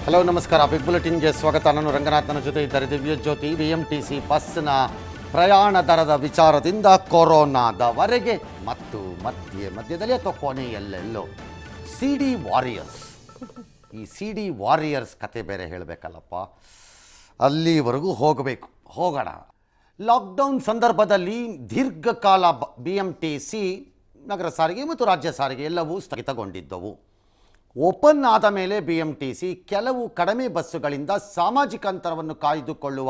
Hello ನಮಸ್ಕಾರ, big ಬುಲೆಟಿನ್ಗೆ ಸ್ವಾಗತ. ನಾನು ರಂಗನಾಥನ ಜೊತೆ ಇದ್ದಾರೆ ದಿವ್ಯ ಜ್ಯೋತಿ. BMTC ಬಸ್ನ ಪ್ರಯಾಣ ದರದ ವಿಚಾರದಿಂದ ಕೊರೋನಾದವರೆಗೆ ಮತ್ತು ಮಧ್ಯದಲ್ಲಿ ಅಥವಾ ಕೊನೆಯಲ್ಲೆಲ್ಲೋ CD ವಾರಿಯರ್ಸ್. ಈ CD ವಾರಿಯರ್ಸ್ ಕತೆ ಬೇರೆ ಹೇಳಬೇಕಲ್ಲಪ್ಪ, ಅಲ್ಲಿವರೆಗೂ ಹೋಗೋಣ. ಲಾಕ್ಡೌನ್ ಸಂದರ್ಭದಲ್ಲಿ ದೀರ್ಘಕಾಲ BMTC ನಗರ ಸಾರಿಗೆ ಮತ್ತು ರಾಜ್ಯ ಸಾರಿಗೆ ಎಲ್ಲವೂ ಸ್ಥಗಿತಗೊಂಡಿದ್ದವು. ಓಪನ್ ಆದ ಮೇಲೆ BMTC ಕೆಲವು ಕಡಿಮೆ ಬಸ್ಸುಗಳಿಂದ ಸಾಮಾಜಿಕ ಅಂತರವನ್ನು ಕಾಯ್ದುಕೊಳ್ಳುವ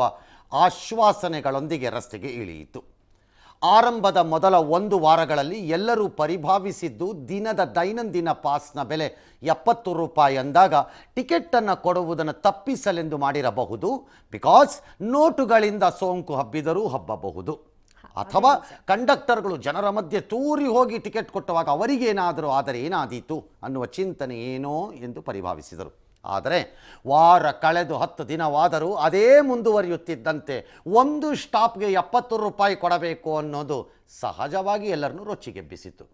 ಆಶ್ವಾಸನೆಗಳೊಂದಿಗೆ ರಸ್ತೆಗೆ ಇಳಿಯಿತು. ಆರಂಭದ ಮೊದಲ 1 ವಾರಗಳಲ್ಲಿ ಎಲ್ಲರೂ ಪರಿಭಾವಿಸಿದ್ದು ದಿನದ ದೈನಂದಿನ ಪಾಸ್ನ ಬೆಲೆ 70 ರೂಪಾಯಿ ಅಂದಾಗ ಟಿಕೆಟನ್ನು ಕೊಡುವುದನ್ನು ತಪ್ಪಿಸಲೆಂದು ಮಾಡಿರಬಹುದು. ಬಿಕಾಸ್ ನೋಟುಗಳಿಂದ ಸೋಂಕು ಹಬ್ಬಿದರೂ ಹಬ್ಬಬಹುದು, ಅಥವಾ ಕಂಡಕ್ಟರ್ಗಳು ಜನರ ಮಧ್ಯೆ ತೂರಿ ಹೋಗಿ ಟಿಕೆಟ್ ಕೊಟ್ಟವಾಗ ಅವರಿಗೇನಾದರೂ ಆದರೆ ಏನಾದೀತು ಅನ್ನುವ ಚಿಂತನೆ ಏನೋ ಎಂದು ಪರಿಭಾವಿಸಿದರು. ಆದರೆ ವಾರ ಕಳೆದು 10 ದಿನವಾದರೂ ಅದೇ ಮುಂದುವರಿಯುತ್ತಿದ್ದಂತೆ ಒಂದು ಸ್ಟಾಪ್ಗೆ 70 ರೂಪಾಯಿ ಕೊಡಬೇಕು ಅನ್ನೋದು ಸಹಜವಾಗಿ ಎಲ್ಲರನ್ನೂ ರೊಚ್ಚಿಗೆಬ್ಬಿಸಿತು.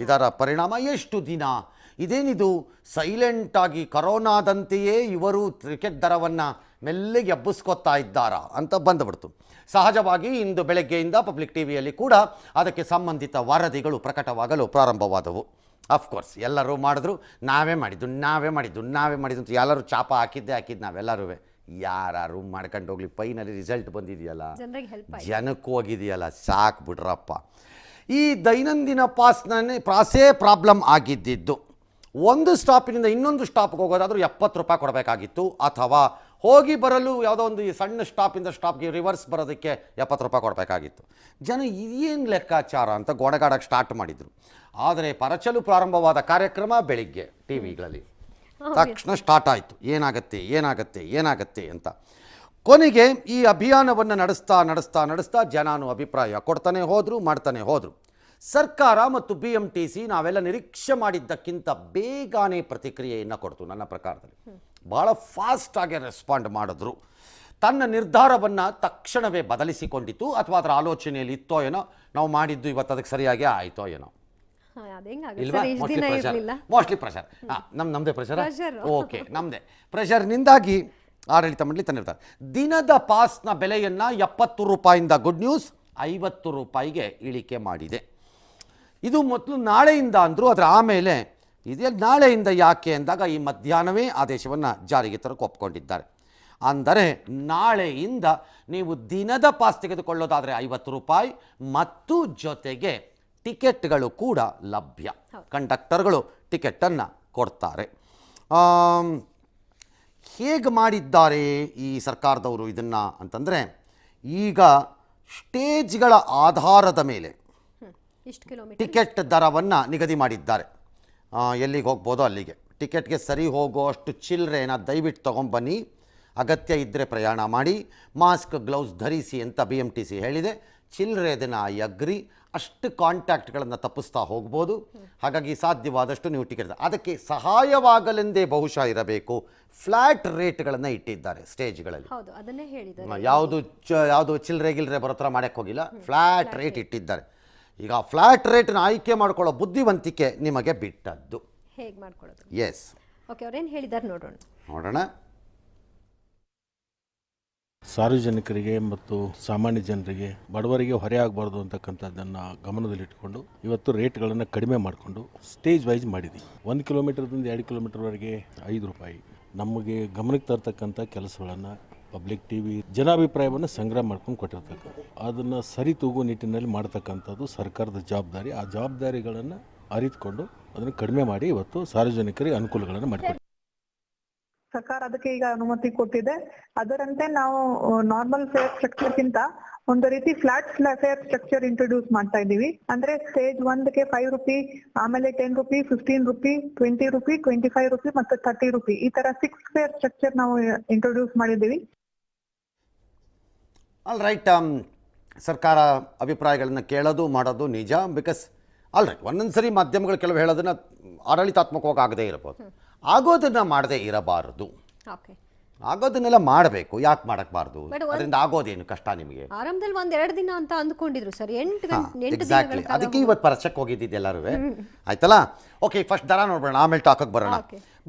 ಇದರ ಪರಿಣಾಮ ಎಷ್ಟು ದಿನ ಇದೇನಿದು ಸೈಲೆಂಟಾಗಿ ಕರೋನಾದಂತೆಯೇ ಇವರು ಟಿಕೆಟ್ ದರವನ್ನು ಮೆಲ್ಲಿಗೆ ಎಬ್ಬಿಸ್ಕೊತಾ ಇದ್ದಾರಾ ಅಂತ ಬಂದುಬಿಡ್ತು. ಸಹಜವಾಗಿ ಇಂದು ಬೆಳಗ್ಗೆಯಿಂದ ಪಬ್ಲಿಕ್ ಟಿವಿಯಲ್ಲಿ ಕೂಡ ಅದಕ್ಕೆ ಸಂಬಂಧಿತ ವರದಿಗಳು ಪ್ರಕಟವಾಗಲು ಪ್ರಾರಂಭವಾದವು. ಅಫ್ಕೋರ್ಸ್ ಎಲ್ಲರೂ ಮಾಡಿದ್ರು, ನಾವೇ ಮಾಡಿದ್ದು ಅಂತ ಎಲ್ಲರೂ ಚಾಪ ಹಾಕಿದ್ದು ನಾವೆಲ್ಲರೂ. ಯಾರು ಮಾಡ್ಕೊಂಡು ಹೋಗ್ಲಿ, ಫೈನಲಿ ರಿಸಲ್ಟ್ ಬಂದಿದೆಯಲ್ಲ, ಜನಕ್ಕೆ ಹೋಗಿದೆಯಲ್ಲ, ಸಾಕು ಬಿಡ್ರಪ್ಪ. ಈ ದೈನಂದಿನ ಪಾಸೇ ಪ್ರಾಬ್ಲಮ್ ಆಗಿದ್ದಿದ್ದು. ಒಂದು ಸ್ಟಾಪಿನಿಂದ ಇನ್ನೊಂದು ಸ್ಟಾಪ್ಗೆ ಹೋಗೋದಾದರೂ 70 ರೂಪಾಯಿ ಕೊಡಬೇಕಾಗಿತ್ತು, ಅಥವಾ ಹೋಗಿ ಬರಲು ಯಾವುದೋ ಒಂದು ಸಣ್ಣ ಸ್ಟಾಪಿಂದ ಸ್ಟಾಪ್ಗೆ ರಿವರ್ಸ್ ಬರೋದಕ್ಕೆ 70 ರೂಪಾಯಿ ಕೊಡಬೇಕಾಗಿತ್ತು. ಜನ ಇದೇನು ಲೆಕ್ಕಾಚಾರ ಅಂತ ಗೊಣಗಾಡಕ್ಕೆ ಸ್ಟಾರ್ಟ್ ಮಾಡಿದರು. ಆದರೆ ಪರಚಲು ಪ್ರಾರಂಭವಾದ ಕಾರ್ಯಕ್ರಮ ಬೆಳಿಗ್ಗೆ ಟಿವಿಗಳಲ್ಲಿ ತಕ್ಷಣ ಸ್ಟಾರ್ಟ್ ಆಯಿತು. ಏನಾಗತ್ತೆ ಅಂತ. ಕೊನೆಗೆ ಈ ಅಭಿಯಾನವನ್ನು ನಡೆಸ್ತಾ ಜನನು ಅಭಿಪ್ರಾಯ ಮಾಡ್ತಾನೆ ಹೋದರು. ಸರ್ಕಾರ ಮತ್ತು BMTC ನಾವೆಲ್ಲ ನಿರೀಕ್ಷೆ ಮಾಡಿದ್ದಕ್ಕಿಂತ ಬೇಗನೆ ಪ್ರತಿಕ್ರಿಯೆಯನ್ನು ಕೊಡ್ತು. ನನ್ನ ಪ್ರಕಾರದಲ್ಲಿ ಭಾಳ ಫಾಸ್ಟಾಗಿ ರೆಸ್ಪಾಂಡ್ ಮಾಡಿದ್ರು. ತನ್ನ ನಿರ್ಧಾರವನ್ನು ತಕ್ಷಣವೇ ಬದಲಿಸಿಕೊಂಡಿತು, ಅಥವಾ ಅದರ ಆಲೋಚನೆಯಲ್ಲಿ ಇತ್ತೋ ಏನೋ, ನಾವು ಮಾಡಿದ್ದು ಇವತ್ತು ಅದಕ್ಕೆ ಸರಿಯಾಗಿ ಆಯಿತೋ ಏನೋ. Mostly pressure. ನಮ್ಮದೇ ಪ್ರೆಷರ್. ಓಕೆ, ನಮ್ಮದೇ ಪ್ರೆಷರ್ನಿಂದಾಗಿ ಆಡಳಿತ ಮಂಡಳಿ ತನ್ನ ನಿರ್ಧಾರ. ದಿನದ ಪಾಸ್ನ ಬೆಲೆಯನ್ನು 70 ರೂಪಾಯಿಂದ ಗುಡ್ ನ್ಯೂಸ್ 50 ರೂಪಾಯಿಗೆ ಇಳಿಕೆ ಮಾಡಿದೆ. ಇದು ಮೊದಲು ನಾಳೆಯಿಂದ ಅಂದರು. ಅದರ ಆಮೇಲೆ ನಾಳೆಯಿಂದ ಯಾಕೆ ಅಂದಾಗ ಈ ಮಧ್ಯಾಹ್ನವೇ ಆದೇಶವನ್ನು ಜಾರಿಗೆ ತರಕ್ಕೆ ಒಪ್ಕೊಂಡಿದ್ದಾರೆ. ಅಂದರೆ ನಾಳೆಯಿಂದ ನೀವು ದಿನದ ಪಾಸ್ ತೆಗೆದುಕೊಳ್ಳೋದಾದರೆ 50 ರೂಪಾಯಿ, ಮತ್ತು ಜೊತೆಗೆ ಟಿಕೆಟ್ಗಳು ಕೂಡ ಲಭ್ಯ. ಕಂಡಕ್ಟರ್ಗಳು ಟಿಕೆಟನ್ನು ಕೊಡ್ತಾರೆ. ಹೇಗೆ ಮಾಡಿದ್ದಾರೆ ಈ ಸರ್ಕಾರದವರು ಇದನ್ನು ಅಂತಂದರೆ, ಈಗ ಸ್ಟೇಜ್ಗಳ ಆಧಾರದ ಮೇಲೆ ಟಿಕೆಟ್ ದರವನ್ನು ನಿಗದಿ ಮಾಡಿದ್ದಾರೆ. ಎಲ್ಲಿಗೆ ಹೋಗ್ಬೋದೋ ಅಲ್ಲಿಗೆ. ಟಿಕೆಟ್ಗೆ ಸರಿ ಹೋಗೋ ಅಷ್ಟು ಚಿಲ್ಲರೆನ ದಯವಿಟ್ಟು ತೊಗೊಂಬನ್ನಿ, ಅಗತ್ಯ ಇದ್ದರೆ ಪ್ರಯಾಣ ಮಾಡಿ, ಮಾಸ್ಕ್ ಗ್ಲೌಸ್ ಧರಿಸಿ ಅಂತ BMTC ಹೇಳಿದೆ. ಚಿಲ್ಲರೆ ದಿನ ಅಗ್ರಿ, ಅಷ್ಟು ಕಾಂಟ್ಯಾಕ್ಟ್ಗಳನ್ನು ತಪ್ಪಿಸ್ತಾ ಹೋಗ್ಬೋದು. ಹಾಗಾಗಿ ಸಾಧ್ಯವಾದಷ್ಟು ನೀವು ಟಿಕೆಟ್, ಅದಕ್ಕೆ ಸಹಾಯವಾಗಲೆಂದೇ ಬಹುಶಃ ಇರಬೇಕು ಫ್ಲ್ಯಾಟ್ ರೇಟ್ಗಳನ್ನು ಇಟ್ಟಿದ್ದಾರೆ ಸ್ಟೇಜ್ಗಳಲ್ಲಿ. ಯಾವುದು ಚಿಲ್ಲರೆ ಬರೋ ಥರ ಮಾಡೋಕ್ಕೆ ಹೋಗಿಲ್ಲ, ಫ್ಲ್ಯಾಟ್ ರೇಟ್ ಇಟ್ಟಿದ್ದಾರೆ. ಈಗ ಫ್ಲ್ಯಾಟ್ ರೇಟ್ನ ಆಯ್ಕೆ ಮಾಡ್ಕೊಳ್ಳೋ ಬುದ್ಧಿವಂತಿಕೆ ನಿಮಗೆ ಬಿಟ್ಟದ್ದು. ಹೇಗೆ ಮಾಡ್ಕೊಳ್ಳೋದು? ಎಸ್, ಓಕೆ, ಅವ್ರೇನು ಹೇಳಿದ್ದಾರೆ ನೋಡೋಣ. ಸಾರ್ವಜನಿಕರಿಗೆ ಮತ್ತು ಸಾಮಾನ್ಯ ಜನರಿಗೆ, ಬಡವರಿಗೆ ಹೊರೆ ಆಗಬಾರ್ದು ಅಂತಕ್ಕಂಥದ್ದನ್ನು ಗಮನದಲ್ಲಿಟ್ಟುಕೊಂಡು ಇವತ್ತು ರೇಟ್ಗಳನ್ನು ಕಡಿಮೆ ಮಾಡಿಕೊಂಡು ಸ್ಟೇಜ್ ವೈಸ್ ಮಾಡಿದ್ವಿ. 1 ಕಿಲೋಮೀಟರ್ದಿಂದ 2 ಕಿಲೋಮೀಟರ್ವರೆಗೆ 5 ರೂಪಾಯಿ. ನಮಗೆ ಗಮನಕ್ಕೆ ತರ್ತಕ್ಕಂಥ ಕೆಲಸಗಳನ್ನು ಪಬ್ಲಿಕ್ ಟಿವಿ ಜನಾಭಿಪ್ರಾಯವನ್ನು ಸಂಗ್ರಹ ಮಾಡ್ಕೊಂಡು ಕೊಟ್ಟಿರ್ತಕ್ಕಂಥ, ಅದನ್ನು ಸರಿ ತೂಗು ನಿಟ್ಟಿನಲ್ಲಿ ಮಾಡ್ತಕ್ಕಂಥದ್ದು ಸರ್ಕಾರದ ಜವಾಬ್ದಾರಿ. ಆ ಜವಾಬ್ದಾರಿಗಳನ್ನು ಅರಿತುಕೊಂಡು ಅದನ್ನು ಕಡಿಮೆ ಮಾಡಿ ಇವತ್ತು ಸಾರ್ವಜನಿಕರಿಗೆ ಅನುಕೂಲಗಳನ್ನು ಮಾಡಿಕೊಡ್ತೀವಿ. ಸರ್ಕಾರ ಅದಕ್ಕೆ ಈಗ ಅನುಮತಿ ಕೊಟ್ಟಿದೆ. ಅದರಂತೆ ನಾವು ನಾರ್ಮಲ್ ಫೇರ್ ಸ್ಟ್ರಕ್ಚರ್ಗಿಂತ ಒಂದು ರೀತಿ ಫ್ಲಾಟ್ ಫೇರ್ ಸ್ಟ್ರಕ್ಚರ್ ಇಂಟ್ರೊಡ್ಯೂಸ್ ಮಾಡ್ತಾ ಇದ್ದೀವಿ. ಅಂದ್ರೆ ಸ್ಟೇಜ್ 1ಗೆ 5 ರೂಪಿ, ಆಮೇಲೆ 10 ರೂಪಿ, 15 ರೂಪಿ, 20 ರೂಪಿ, 25 ರೂಪಿ ಮತ್ತು 30 ರೂಪಿ, ಈ ತರ 6 ಫೇರ್ ಸ್ಟ್ರಕ್ಚರ್ ನಾವು ಇಂಟ್ರೊಡ್ಯೂಸ್ ಮಾಡಿದ್ದೀವಿ. All right. ಸರ್ಕಾರ ಅಭಿಪ್ರಾಯಗಳನ್ನು ಕೇಳೋದು ಮಾಡೋದು ನಿಜ. ಬಿಕಾಸ್ ಆಲ್ ರೈಟ್, ಒಂದೊಂದು ಸರಿ ಮಾಧ್ಯಮಗಳು ಕೆಲವು ಹೇಳೋದನ್ನು ಆಡಳಿತಾತ್ಮಕವಾಗಿ ಆಗದೇ ಇರಬಹುದು, ಆಗೋದನ್ನು ಮಾಡದೇ ಇರಬಾರದು. ಆಗೋದನ್ನೆಲ್ಲ ಮಾಡಬೇಕು, ಯಾಕೆ ಮಾಡಕ್ಬಾರ್ದು? ಅದರಿಂದ ಆಗೋದೇನು ಕಷ್ಟ ನಿಮಗೆ? ಆರಂಭದಲ್ಲಿ 1-2 ದಿನ ಅಂತ ಅಂದ್ಕೊಂಡಿದ್ರು ಸರ್. 8 ಎಕ್ಸಾಕ್ಟ್ಲಿ, ಅದಕ್ಕೆ ಇವತ್ತು ಪರಚಕ್ಕೆ ಹೋಗಿದ್ದಿದ್ದು ಎಲ್ಲರೂ. ಆಯ್ತಲ್ಲ? ಓಕೆ, ಫಸ್ಟ್ ದರ ನೋಡ್ಬೋಣ, ಆಮೇಲೆ ಟಾಕಕ್ಕೆ ಬರೋಣ.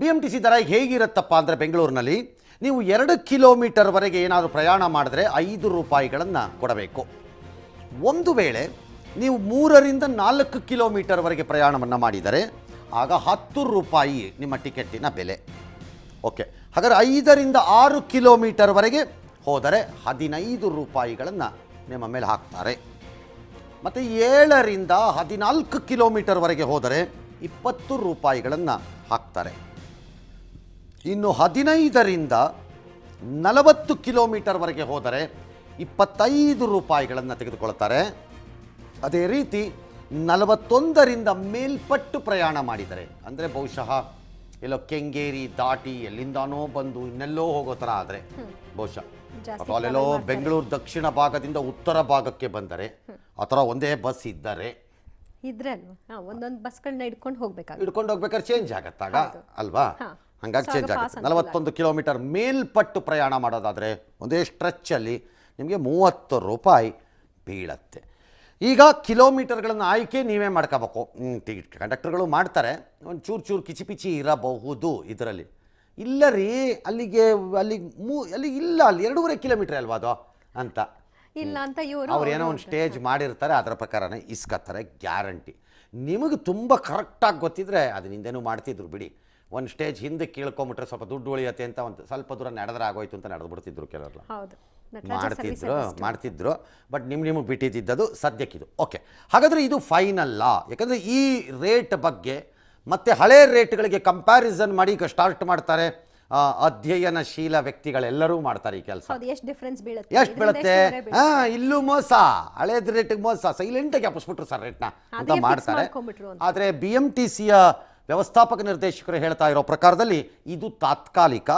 BMTC ದರ ಈಗ ಹೇಗಿರುತ್ತಪ್ಪ ಅಂದರೆ ಬೆಂಗಳೂರಿನಲ್ಲಿ ನೀವು 2 ಕಿಲೋಮೀಟರ್ವರೆಗೆ ಏನಾದರೂ ಪ್ರಯಾಣ ಮಾಡಿದ್ರೆ 5 ರೂಪಾಯಿಗಳನ್ನು ಕೊಡಬೇಕು. ಒಂದು ವೇಳೆ ನೀವು 3ರಿಂದ 4 ಕಿಲೋಮೀಟರ್ವರೆಗೆ ಪ್ರಯಾಣವನ್ನು ಮಾಡಿದರೆ ಆಗ 10 ರೂಪಾಯಿ ನಿಮ್ಮ ಟಿಕೆಟಿನ ಬೆಲೆ. ಓಕೆ, ಹಾಗಾದರೆ 5ರಿಂದ 6 ಕಿಲೋಮೀಟರ್ವರೆಗೆ ಹೋದರೆ 15 ರೂಪಾಯಿಗಳನ್ನು ನಿಮ್ಮ ಮೇಲೆ ಹಾಕ್ತಾರೆ. ಮತ್ತು 7ರಿಂದ 14 ಕಿಲೋಮೀಟರ್ವರೆಗೆ ಹೋದರೆ 20 ರೂಪಾಯಿಗಳನ್ನು ಹಾಕ್ತಾರೆ. ಇನ್ನು 15ರಿಂದ 40 ಕಿಲೋಮೀಟರ್ವರೆಗೆ ಹೋದರೆ 25 ರೂಪಾಯಿಗಳನ್ನು ತೆಗೆದುಕೊಳ್ತಾರೆ. ಅದೇ ರೀತಿ 41ರಿಂದ ಮೇಲ್ಪಟ್ಟು ಪ್ರಯಾಣ ಮಾಡಿದರೆ, ಅಂದರೆ ಬಹುಶಃ ಎಲ್ಲೋ ಕೆಂಗೇರಿ ದಾಟಿ ಎಲ್ಲಿಂದಾನೋ ಬಂದು ಇನ್ನೆಲ್ಲೋ ಹೋಗೋ ಥರ ಆದರೆ, ಬಹುಶಃ ಅಥವಾ ಅಲ್ಲೆಲ್ಲೋ ಬೆಂಗಳೂರು ದಕ್ಷಿಣ ಭಾಗದಿಂದ ಉತ್ತರ ಭಾಗಕ್ಕೆ ಬಂದರೆ ಆ ಥರ ಒಂದೇ ಬಸ್ ಇದ್ದರೆ ಇದ್ರಲ್ವಾ ಒಂದೊಂದು ಬಸ್ಗಳನ್ನ ಹಿಡ್ಕೊಂಡು ಹೋಗ್ಬೇಕಾದ್ರೆ ಚೇಂಜ್ ಆಗತ್ತಾಗ ಅಲ್ವಾ? ಹಂಗಾಗಿ ಚೇಂಜ್ ಆಗುತ್ತೆ. 41 ಕಿಲೋಮೀಟರ್ ಮೇಲ್ಪಟ್ಟು ಪ್ರಯಾಣ ಮಾಡೋದಾದರೆ ಒಂದೇ ಸ್ಟ್ರೆಚ್ಚಲ್ಲಿ ನಿಮಗೆ 30 ರೂಪಾಯಿ ಬೀಳತ್ತೆ. ಈಗ ಕಿಲೋಮೀಟರ್ಗಳನ್ನು ಆಯ್ಕೆ ನೀವೇ ಮಾಡ್ಕೋಬೇಕು. ಟಿಕೆಟ್ ಕಂಡಕ್ಟರ್ಗಳು ಮಾಡ್ತಾರೆ, ಒಂದು ಚೂರು ಕಿಚಿಪಿಚಿ ಇರಬಹುದು ಇದರಲ್ಲಿ. ಇಲ್ಲ ರೀ, ಅಲ್ಲಿಗೆ ಇಲ್ಲ, ಅಲ್ಲಿ 2.5 ಕಿಲೋಮೀಟರ್ ಅಲ್ವಾ ಅದು ಅಂತ ಇಲ್ಲ ಅಂತ ಅವ್ರು ಏನೋ ಒಂದು ಸ್ಟೇಜ್ ಮಾಡಿರ್ತಾರೆ, ಅದರ ಪ್ರಕಾರನೇ ಇಸ್ಕೊತಾರೆ ಗ್ಯಾರಂಟಿ. ನಿಮಗೆ ತುಂಬ ಕರೆಕ್ಟಾಗಿ ಗೊತ್ತಿದ್ರೆ ಅದನ್ನಿಂದೇನೂ ಮಾಡ್ತಿದ್ರು ಬಿಡಿ. ಒಂದು ಸ್ಟೇಜ್ ಹಿಂದೆ ಕೇಳ್ಕೊಂಬಿಟ್ರೆ ಸ್ವಲ್ಪ ದುಡ್ಡು ಉಳಿಯತ್ತೆ ಅಂತ ಒಂದು ಸ್ವಲ್ಪ ದೂರ ನಡೆದ್ರೆ ಆಗೋಯ್ತು ಅಂತ ನಡೆದು ಬಿಡ್ತಿದ್ರು ಕೆಲವರೆಲ್ಲ. ಮಾಡ್ತಿದ್ರು ಬಟ್ ನಿಮಗೆ ಬಿಟ್ಟಿದ್ದದು ಸದ್ಯಕ್ಕಿದು. ಓಕೆ, ಹಾಗಾದರೆ ಇದು ಫೈನಲ್ಲ. ಯಾಕಂದರೆ ಈ ರೇಟ್ ಬಗ್ಗೆ ಮತ್ತು ಹಳೆ ರೇಟ್ಗಳಿಗೆ ಕಂಪ್ಯಾರಿಸನ್ ಮಾಡಿ ಈಗ ಸ್ಟಾರ್ಟ್ ಮಾಡ್ತಾರೆ ಅಧ್ಯಯನಶೀಲ ವ್ಯಕ್ತಿಗಳೆಲ್ಲರೂ ಮಾಡ್ತಾರೆ ಈ ಕೆಲಸ. ಎಷ್ಟು ಬೀಳುತ್ತೆ? ಇಲ್ಲೂ ಮೋಸ, ಹಳೇದು ರೇಟಿಗೆ ಮೋಸ, ಸೈಲೆಂಟಾಗಿ ಅಪ್ಪಿಸ್ಬಿಟ್ರು ಸರ್ ರೇಟ್ನ ಅಂತ ಮಾಡ್ತಾರೆ. ಆದರೆ BMTCಯ ವ್ಯವಸ್ಥಾಪಕ ನಿರ್ದೇಶಕರು ಹೇಳ್ತಾ ಇರೋ ಪ್ರಕಾರದಲ್ಲಿ ಇದು ತಾತ್ಕಾಲಿಕ.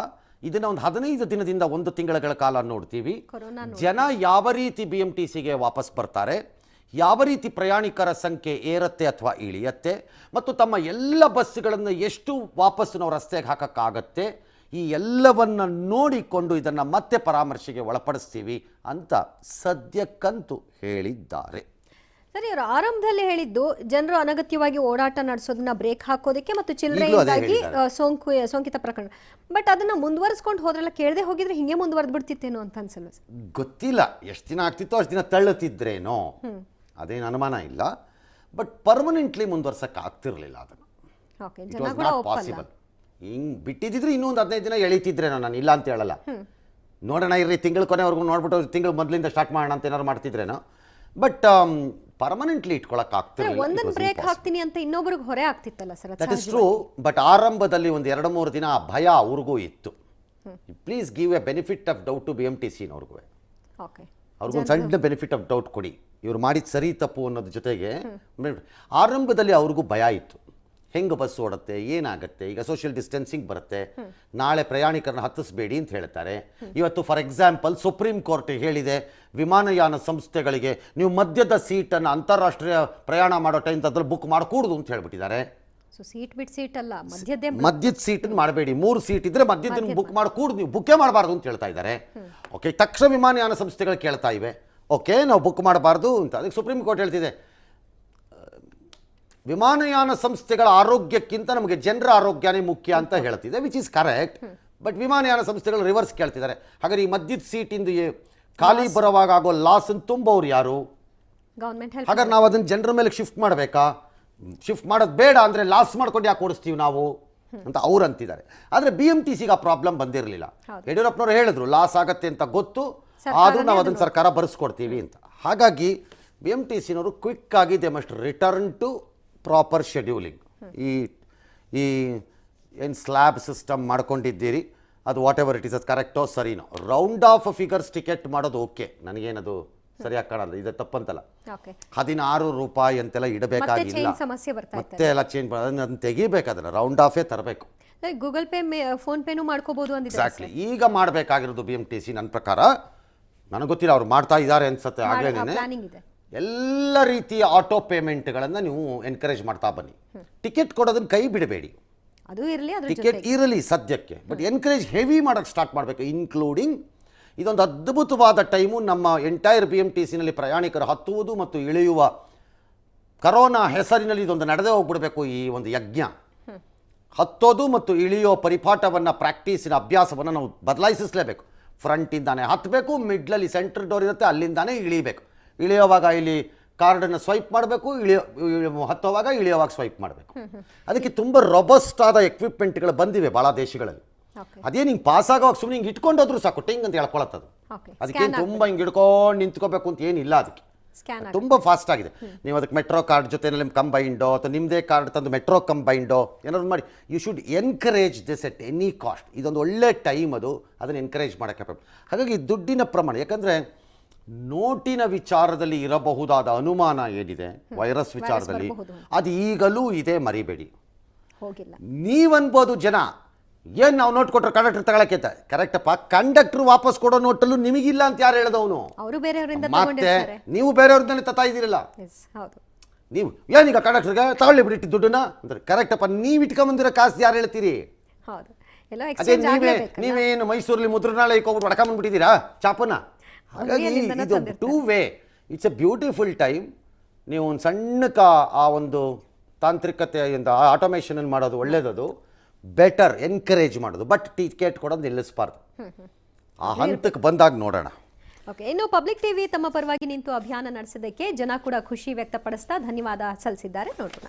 ಇದನ್ನು ಒಂದು 15 ದಿನದಿಂದ 1 ತಿಂಗಳ ಕಾಲ ನೋಡ್ತೀವಿ. ಜನ ಯಾವ ರೀತಿ BMTCಗೆ ವಾಪಸ್ ಬರ್ತಾರೆ, ಯಾವ ರೀತಿ ಪ್ರಯಾಣಿಕರ ಸಂಖ್ಯೆ ಏರುತ್ತೆ ಅಥವಾ ಇಳಿಯತ್ತೆ, ಮತ್ತು ತಮ್ಮ ಎಲ್ಲ ಬಸ್ಸುಗಳನ್ನು ಎಷ್ಟು ವಾಪಸ್ಸು ನಾವು ರಸ್ತೆಗೆ ಹಾಕೋಕ್ಕಾಗತ್ತೆ, ಈ ಎಲ್ಲವನ್ನು ನೋಡಿಕೊಂಡು ಇದನ್ನು ಮತ್ತೆ ಪರಾಮರ್ಶೆಗೆ ಒಳಪಡಿಸ್ತೀವಿ ಅಂತ ಸದ್ಯಕ್ಕಂತೂ ಹೇಳಿದ್ದಾರೆ. ಸರಿ, ಅವರು ಆರಂಭದಲ್ಲಿ ಹೇಳಿದ್ದು ಜನರು ಅನಗತ್ಯವಾಗಿ ಓಡಾಟ ನಡೆಸೋದನ್ನ ಬ್ರೇಕ್ ಹಾಕೋದಕ್ಕೆ ಮತ್ತು ಚಿಲ್ಲರೆಯಿಂದಾಗಿ ಸೋಂಕಿತ ಪ್ರಕರಣ. ಬಟ್ ಅದನ್ನ ಮುಂದುವರಿಸ್ಕೊಂಡು ಹೋದ್ರೆಲ್ಲ ಕೇಳದೆ ಹೋಗಿದ್ರೆ ಹಿಂಗೆ ಮುಂದುವರೆದು ಬಿಡ್ತಿತ್ತೇನೋ ಅಂತ ಅನ್ಸಲ್ವ ಸರ್? ಗೊತ್ತಿಲ್ಲ, ಎಷ್ಟು ದಿನ ಆಗ್ತಿತ್ತೋ ಅಷ್ಟು ದಿನ ತಳ್ಳುತ್ತಿದ್ರೇನೋ, ಅದೇನು ಅನುಮಾನ ಇಲ್ಲ. ಬಟ್ ಪರ್ಮನೆಂಟ್ಲಿ ಮುಂದುವರ್ಸಕ್ಕೆ ಆಗ್ತಿರ್ಲಿಲ್ಲ ಅದನ್ನು. It was not possible. ಹಿಂಗೆ ಬಿಟ್ಟಿದ್ರೆ ಇನ್ನೊಂದು 15 ದಿನ ಎಳೀತಿದ್ರೇನೋ, ನಾನು ಇಲ್ಲ ಅಂತ ಹೇಳಲ್ಲ. ನೋಡೋಣ ಇರ್ರಿ, ತಿಂಗಳ ಕೊನೆವರೆಗೂ ನೋಡ್ಬಿಟ್ಟು ತಿಂಗಳು ಮೊದಲಿಂದ ಸ್ಟಾರ್ಟ್ ಮಾಡೋಣ ಅಂತ ಏನಾದ್ರು ಮಾಡ್ತಿದ್ರೇನೋ. ಬಟ್ ಪರ್ಮನೆಂಟ್ಲಿ ಇಟ್ಕೊಳಕ್ ಆಗ್ತಿರಲಿಲ್ಲ. ಒಂದೊಂದು ಬ್ರೇಕ್ ಹಾಕ್ತೀನಿ ಅಂತ ಇನ್ನೊಬ್ಬರಿಗೆ ಹೊರೆ ಆಗ್ತಿತ್ತಲ್ಲ sir? That is true. But ಆರಂಭದಲ್ಲಿ ಒಂದು 2-3 ದಿನ ಭಯ ಅವ್ರಿಗೂ ಇತ್ತು. Please give a benefit of doubt to BMTCನವ್ರಿಗೂ. ಅವ್ರಿಗೊಂದು ಸಣ್ಣ ಬೆನಿಫಿಟ್ ಆಫ್ ಡೌಟ್ ಕೊಡಿ, ಇವ್ರು ಮಾಡಿದ ಸರಿ ತಪ್ಪು ಅನ್ನೋದ್ರ ಜೊತೆಗೆ. ಆರಂಭದಲ್ಲಿ ಅವ್ರಿಗೂ ಭಯ ಇತ್ತು, ಹೆಂಗೆ ಬಸ್ ಓಡುತ್ತೆ, ಏನಾಗುತ್ತೆ, ಈಗ ಸೋಷಿಯಲ್ ಡಿಸ್ಟೆನ್ಸಿಂಗ್ ಬರುತ್ತೆ, ನಾಳೆ ಪ್ರಯಾಣಿಕರನ್ನ ಹತ್ತಿಸ್ಬೇಡಿ ಅಂತ ಹೇಳ್ತಾರೆ. ಇವತ್ತು ಫಾರ್ ಎಕ್ಸಾಂಪಲ್ ಸುಪ್ರೀಂ ಕೋರ್ಟ್ ಹೇಳಿದೆ ವಿಮಾನಯಾನ ಸಂಸ್ಥೆಗಳಿಗೆ ನೀವು ಮಧ್ಯದ ಸೀಟನ್ನು ಅಂತಾರಾಷ್ಟ್ರೀಯ ಪ್ರಯಾಣ ಮಾಡೋ ಟೈಮ್ ಅದ್ರಲ್ಲಿ ಬುಕ್ ಮಾಡಕೂಡದು ಅಂತ ಹೇಳ್ಬಿಟ್ಟಿದ್ದಾರೆ. ಮಧ್ಯದ ಸೀಟನ್ನು ಮಾಡಬೇಡಿ, 3 ಸೀಟ್ ಇದ್ರೆ ಮಧ್ಯದ ಬುಕ್ ಮಾಡಕೂಡದು, ನೀವು ಬುಕ್ಕೇ ಮಾಡಬಾರ್ದು ಅಂತ ಹೇಳ್ತಾ ಇದ್ದಾರೆ. ಓಕೆ, ತಕ್ಷಣ ವಿಮಾನಯಾನ ಸಂಸ್ಥೆಗಳು ಕೇಳ್ತಾ ಇವೆ, ಓಕೆ ನಾವು ಬುಕ್ ಮಾಡಬಾರ್ದು ಅಂತ. ಅದಕ್ಕೆ ಸುಪ್ರೀಂ ಕೋರ್ಟ್ ಹೇಳ್ತಿದೆ ವಿಮಾನಯಾನ ಸಂಸ್ಥೆಗಳ ಆರೋಗ್ಯಕ್ಕಿಂತ ನಮಗೆ ಜನರ ಆರೋಗ್ಯನೇ ಮುಖ್ಯ ಅಂತ ಹೇಳ್ತಿದೆ, ವಿಚ್ ಇಸ್ ಕರೆಕ್ಟ್. ಬಟ್ ವಿಮಾನಯಾನ ಸಂಸ್ಥೆಗಳು ರಿವರ್ಸ್ ಕೇಳ್ತಿದ್ದಾರೆ. ಹಾಗಾದ್ರೆ ಈ ಮಧ್ಯದ ಸೀಟಿಂದ ಖಾಲಿ ಬರುವಾಗ ಆಗೋ ಲಾಸ್ ತುಂಬೋರು ಯಾರು? ಹಾಗಾದ್ರೆ ನಾವು ಅದನ್ನು ಜನರ ಮೇಲೆ ಶಿಫ್ಟ್ ಮಾಡಬೇಕಾ? ಶಿಫ್ಟ್ ಮಾಡೋದು ಬೇಡ ಅಂದರೆ ಲಾಸ್ ಮಾಡ್ಕೊಂಡು ಯಾಕೆ ಓಡಿಸ್ತೀವಿ ನಾವು ಅಂತ ಅವ್ರು ಅಂತಿದ್ದಾರೆ. ಆದರೆ BMTCಗೆ ಆ ಪ್ರಾಬ್ಲಮ್ ಬಂದಿರಲಿಲ್ಲ. ಯಡಿಯೂರಪ್ಪನವರು ಹೇಳಿದ್ರು ಲಾಸ್ ಆಗತ್ತೆ ಅಂತ ಗೊತ್ತು, ಆದರೂ ನಾವು ಅದನ್ನು ಸರ್ಕಾರ ಬರೆಸ್ಕೊಡ್ತೀವಿ ಅಂತ. ಹಾಗಾಗಿ BMTCನವರು ಕ್ವಿಕ್ ಆಗಿ they must return to proper scheduling. ಈ ಏನು ಸ್ಲ್ಯಾಬ್ ಸಿಸ್ಟಮ್ ಮಾಡ್ಕೊಂಡಿದ್ದೀರಿ ಅದು ವಾಟ್ ಎವರ್ ಇಟ್ ಈಸ್, ಅದು ಕರೆಕ್ಟೋ ಸರಿನೋ. ರೌಂಡ್ ಆಫ್ ಫಿಗರ್ಸ್ ಟಿಕೆಟ್ ಮಾಡೋದು ಓಕೆ, ನನಗೇನದು ಸರಿಯಾಗಿ ಕಾಣಲ್ಲ, ಇದು ತಪ್ಪಂತಲ್ಲ. 16 ರೂಪಾಯಿ ಅಂತೆಲ್ಲ ಇಡಬೇಕಾಗಿಲ್ಲ, ಮತ್ತೆ ಎಲ್ಲ ಚೇಂಜ್ ಅದನ್ನು ತೆಗಿಬೇಕಾದ್ರೆ ರೌಂಡ್ ಆಫೇ ತರಬೇಕು. ಗೂಗಲ್ ಪೇ ಫೋನ್ ಪೇನೂ ಮಾಡ್ಕೋಬಹುದು ಅಂತ. ಎಕ್ಸಾಕ್ಟ್ಲಿ, ಈಗ ಮಾಡಬೇಕಾಗಿರೋದು BMTC ನನ್ನ ಪ್ರಕಾರ, ನನಗೆ ಗೊತ್ತಿಲ್ಲ ಅವ್ರು ಮಾಡ್ತಾ ಇದ್ದಾರೆ ಅನ್ಸುತ್ತೆ. ಆಗಲೇನೆ ಎಲ್ಲ ರೀತಿಯ ಆಟೋ ಪೇಮೆಂಟ್ಗಳನ್ನು ನೀವು ಎನ್ಕರೇಜ್ ಮಾಡ್ತಾ ಬನ್ನಿ. ಟಿಕೆಟ್ ಕೊಡೋದನ್ನು ಕೈ ಬಿಡಬೇಡಿ, ಟಿಕೆಟ್ ಇರಲಿ ಸದ್ಯಕ್ಕೆ, ಬಟ್ ಎನ್ಕರೇಜ್ ಹೆವಿ ಮಾಡೋಕ್ಕೆ ಸ್ಟಾರ್ಟ್ ಮಾಡಬೇಕು. ಇನ್ಕ್ಲೂಡಿಂಗ್ ಇದೊಂದು ಅದ್ಭುತವಾದ ಟೈಮು, ನಮ್ಮ ಎಂಟೈರ್ BMTCನಲ್ಲಿ ಪ್ರಯಾಣಿಕರು ಹತ್ತುವುದು ಮತ್ತು ಇಳಿಯುವ ಕರೋನಾ ಹೆಸರಿನಲ್ಲಿ ಇದೊಂದು ನಡೆದೇ ಹೋಗ್ಬಿಡಬೇಕು ಈ ಒಂದು ಯಜ್ಞ. ಹತ್ತೋದು ಮತ್ತು ಇಳಿಯೋ ಪರಿಪಾಠವನ್ನು ಪ್ರಾಕ್ಟೀಸಿನ ಅಭ್ಯಾಸವನ್ನು ನಾವು ಬದಲಾಯಿಸಲೇಬೇಕು. ಫ್ರಂಟಿಂದಾನೇ ಹತ್ತಬೇಕು, ಮಿಡ್ಲಲ್ಲಿ ಸೆಂಟ್ರ್ ಡೋರ್ ಇರುತ್ತೆ, ಅಲ್ಲಿಂದಾನೇ ಇಳಿಬೇಕು. ಇಳಿಯೋವಾಗ ಇಲ್ಲಿ ಕಾರ್ಡನ್ನು ಸ್ವೈಪ್ ಮಾಡಬೇಕು, ಹತ್ತೋವಾಗ ಇಳಿಯೋವಾಗ ಸ್ವೈಪ್ ಮಾಡಬೇಕು. ಅದಕ್ಕೆ ತುಂಬ ರೊಬಸ್ಟ್ ಆದ ಎಕ್ವಿಪ್ಮೆಂಟ್ಗಳು ಬಂದಿವೆ ಭಾಳ ದೇಶಗಳಲ್ಲಿ. ಅದೇ ಹಿಂಗೆ ಪಾಸ್ ಆಗೋವಾಗ ಸುಮ್ಮನೆ ಹಿಂಗೆ ಇಟ್ಕೊಂಡೋದ್ರು ಸಾಕು, ಟಿಂಗ್ ಅಂತ ಹೇಳ್ಕೊಳತ್ತದು. ಅದಕ್ಕೇನು ತುಂಬ ಹಿಂಗೆ ಹಿಡ್ಕೊಂಡು ನಿಂತ್ಕೋಬೇಕು ಅಂತ ಏನಿಲ್ಲ. ಅದಕ್ಕೆ ತುಂಬ ಫಾಸ್ಟ್ ಆಗಿದೆ. ನೀವು ಅದಕ್ಕೆ ಮೆಟ್ರೋ ಕಾರ್ಡ್ ಜೊತೆ ನಿಮ್ಮ ಕಂಬೈಂಡೋ ಅಥವಾ ನಿಮ್ಮದೇ ಕಾರ್ಡ್ ತಂದು ಮೆಟ್ರೋ ಕಂಬೈಂಡೋ ಏನಾದ್ರು ಮಾಡಿ. You should encourage this at any cost. ಇದೊಂದು ಒಳ್ಳೆ ಟೈಮ್, ಅದನ್ನು ಎನ್ಕರೇಜ್ ಮಾಡೋಕ್ಕೆ. ಹಾಗಾಗಿ ದುಡ್ಡಿನ ಪ್ರಮಾಣ, ಯಾಕಂದರೆ ನೋಟಿನ ವಿಚಾರದಲ್ಲಿ ಇರಬಹುದಾದ ಅನುಮಾನ ಏನಿದೆ ವೈರಸ್ ವಿಚಾರದಲ್ಲಿ, ಅದು ಈಗಲೂ ಇದೆ, ಮರಿಬೇಡಿ. ನೀವನ್ಬೋದು ಜನ ಏನು ನಾವು ನೋಟ್ ಕೊಟ್ಟರೆ ಕಂಡಕ್ಟರ್ ತಗೊಳಕ್ಕೆ ಅಂತ. ಕರೆಕ್ಟಪ್ಪ, ಕಂಡಕ್ಟರ್ ವಾಪಸ್ ಕೊಡೋ ನೋಟಲ್ಲೂ ನಿಮಗಿಲ್ಲ ಅಂತ ಯಾರು ಹೇಳಿದವನು? ಮತ್ತೆ ನೀವು ಬೇರೆಯವ್ರನ್ನೇ ತತ್ತಾ ಇದ್ದೀರಲ್ಲ. ನೀವು ಏನೀಗ ಕಂಡಕ್ಟರ್ಗೆ ತಗೊಳ್ಳಿ ಬಿಟ್ಟು ದುಡ್ಡನ್ನ ಅಂದ್ರೆ ಕರೆಕ್ಟಪ್ಪ, ನೀವು ಇಟ್ಕೊಂಬಂದಿರೋ ಕಾಸು ಯಾರು ಹೇಳ್ತೀರಿ? ಅದೇ ನೀವೇನು ಮೈಸೂರಲ್ಲಿ ಮುದ್ರಣಾಲಯಕ್ಕೆ ಹೋಗ್ಬಿಟ್ಟು ಹೊಡ್ಕೊಂಬಂದ್ಬಿಟ್ಟಿದ್ದೀರಾ ಚಾಪನ? ಹಾಗಾಗಿ ಇದು two way. It's A beautiful time. ನೀವು ಒಂದು ಸಣ್ಣ ಆ ಒಂದು ತಾಂತ್ರಿಕತೆಯಿಂದ ಆಟೋಮೇಷನ್ ಮಾಡೋದು ಒಳ್ಳೇದದು, ಬೆಟರ್ ಎನ್ಕರೇಜ್ ಮಾಡೋದು. ಬಟ್ ಟಿಕೆಟ್ ಕೊಡೋದು ನಿಲ್ಲಿಸಬಾರ್ದು. ಆ ಹಂತಕ್ಕೆ ಬಂದಾಗ ನೋಡೋಣ. ಓಕೆ, ಇನ್ನು ಪಬ್ಲಿಕ್ ಟಿವಿ ತಮ್ಮ ಪರವಾಗಿ ನಿಂತು ಅಭಿಯಾನ ನಡೆಸಿದ್ದಕ್ಕೆ ಜನ ಕೂಡ ಖುಷಿ ವ್ಯಕ್ತಪಡಿಸ್ತಾ ಧನ್ಯವಾದ ಸಲ್ಲಿಸಿದ್ದಾರೆ. ನೋಡೋಣ.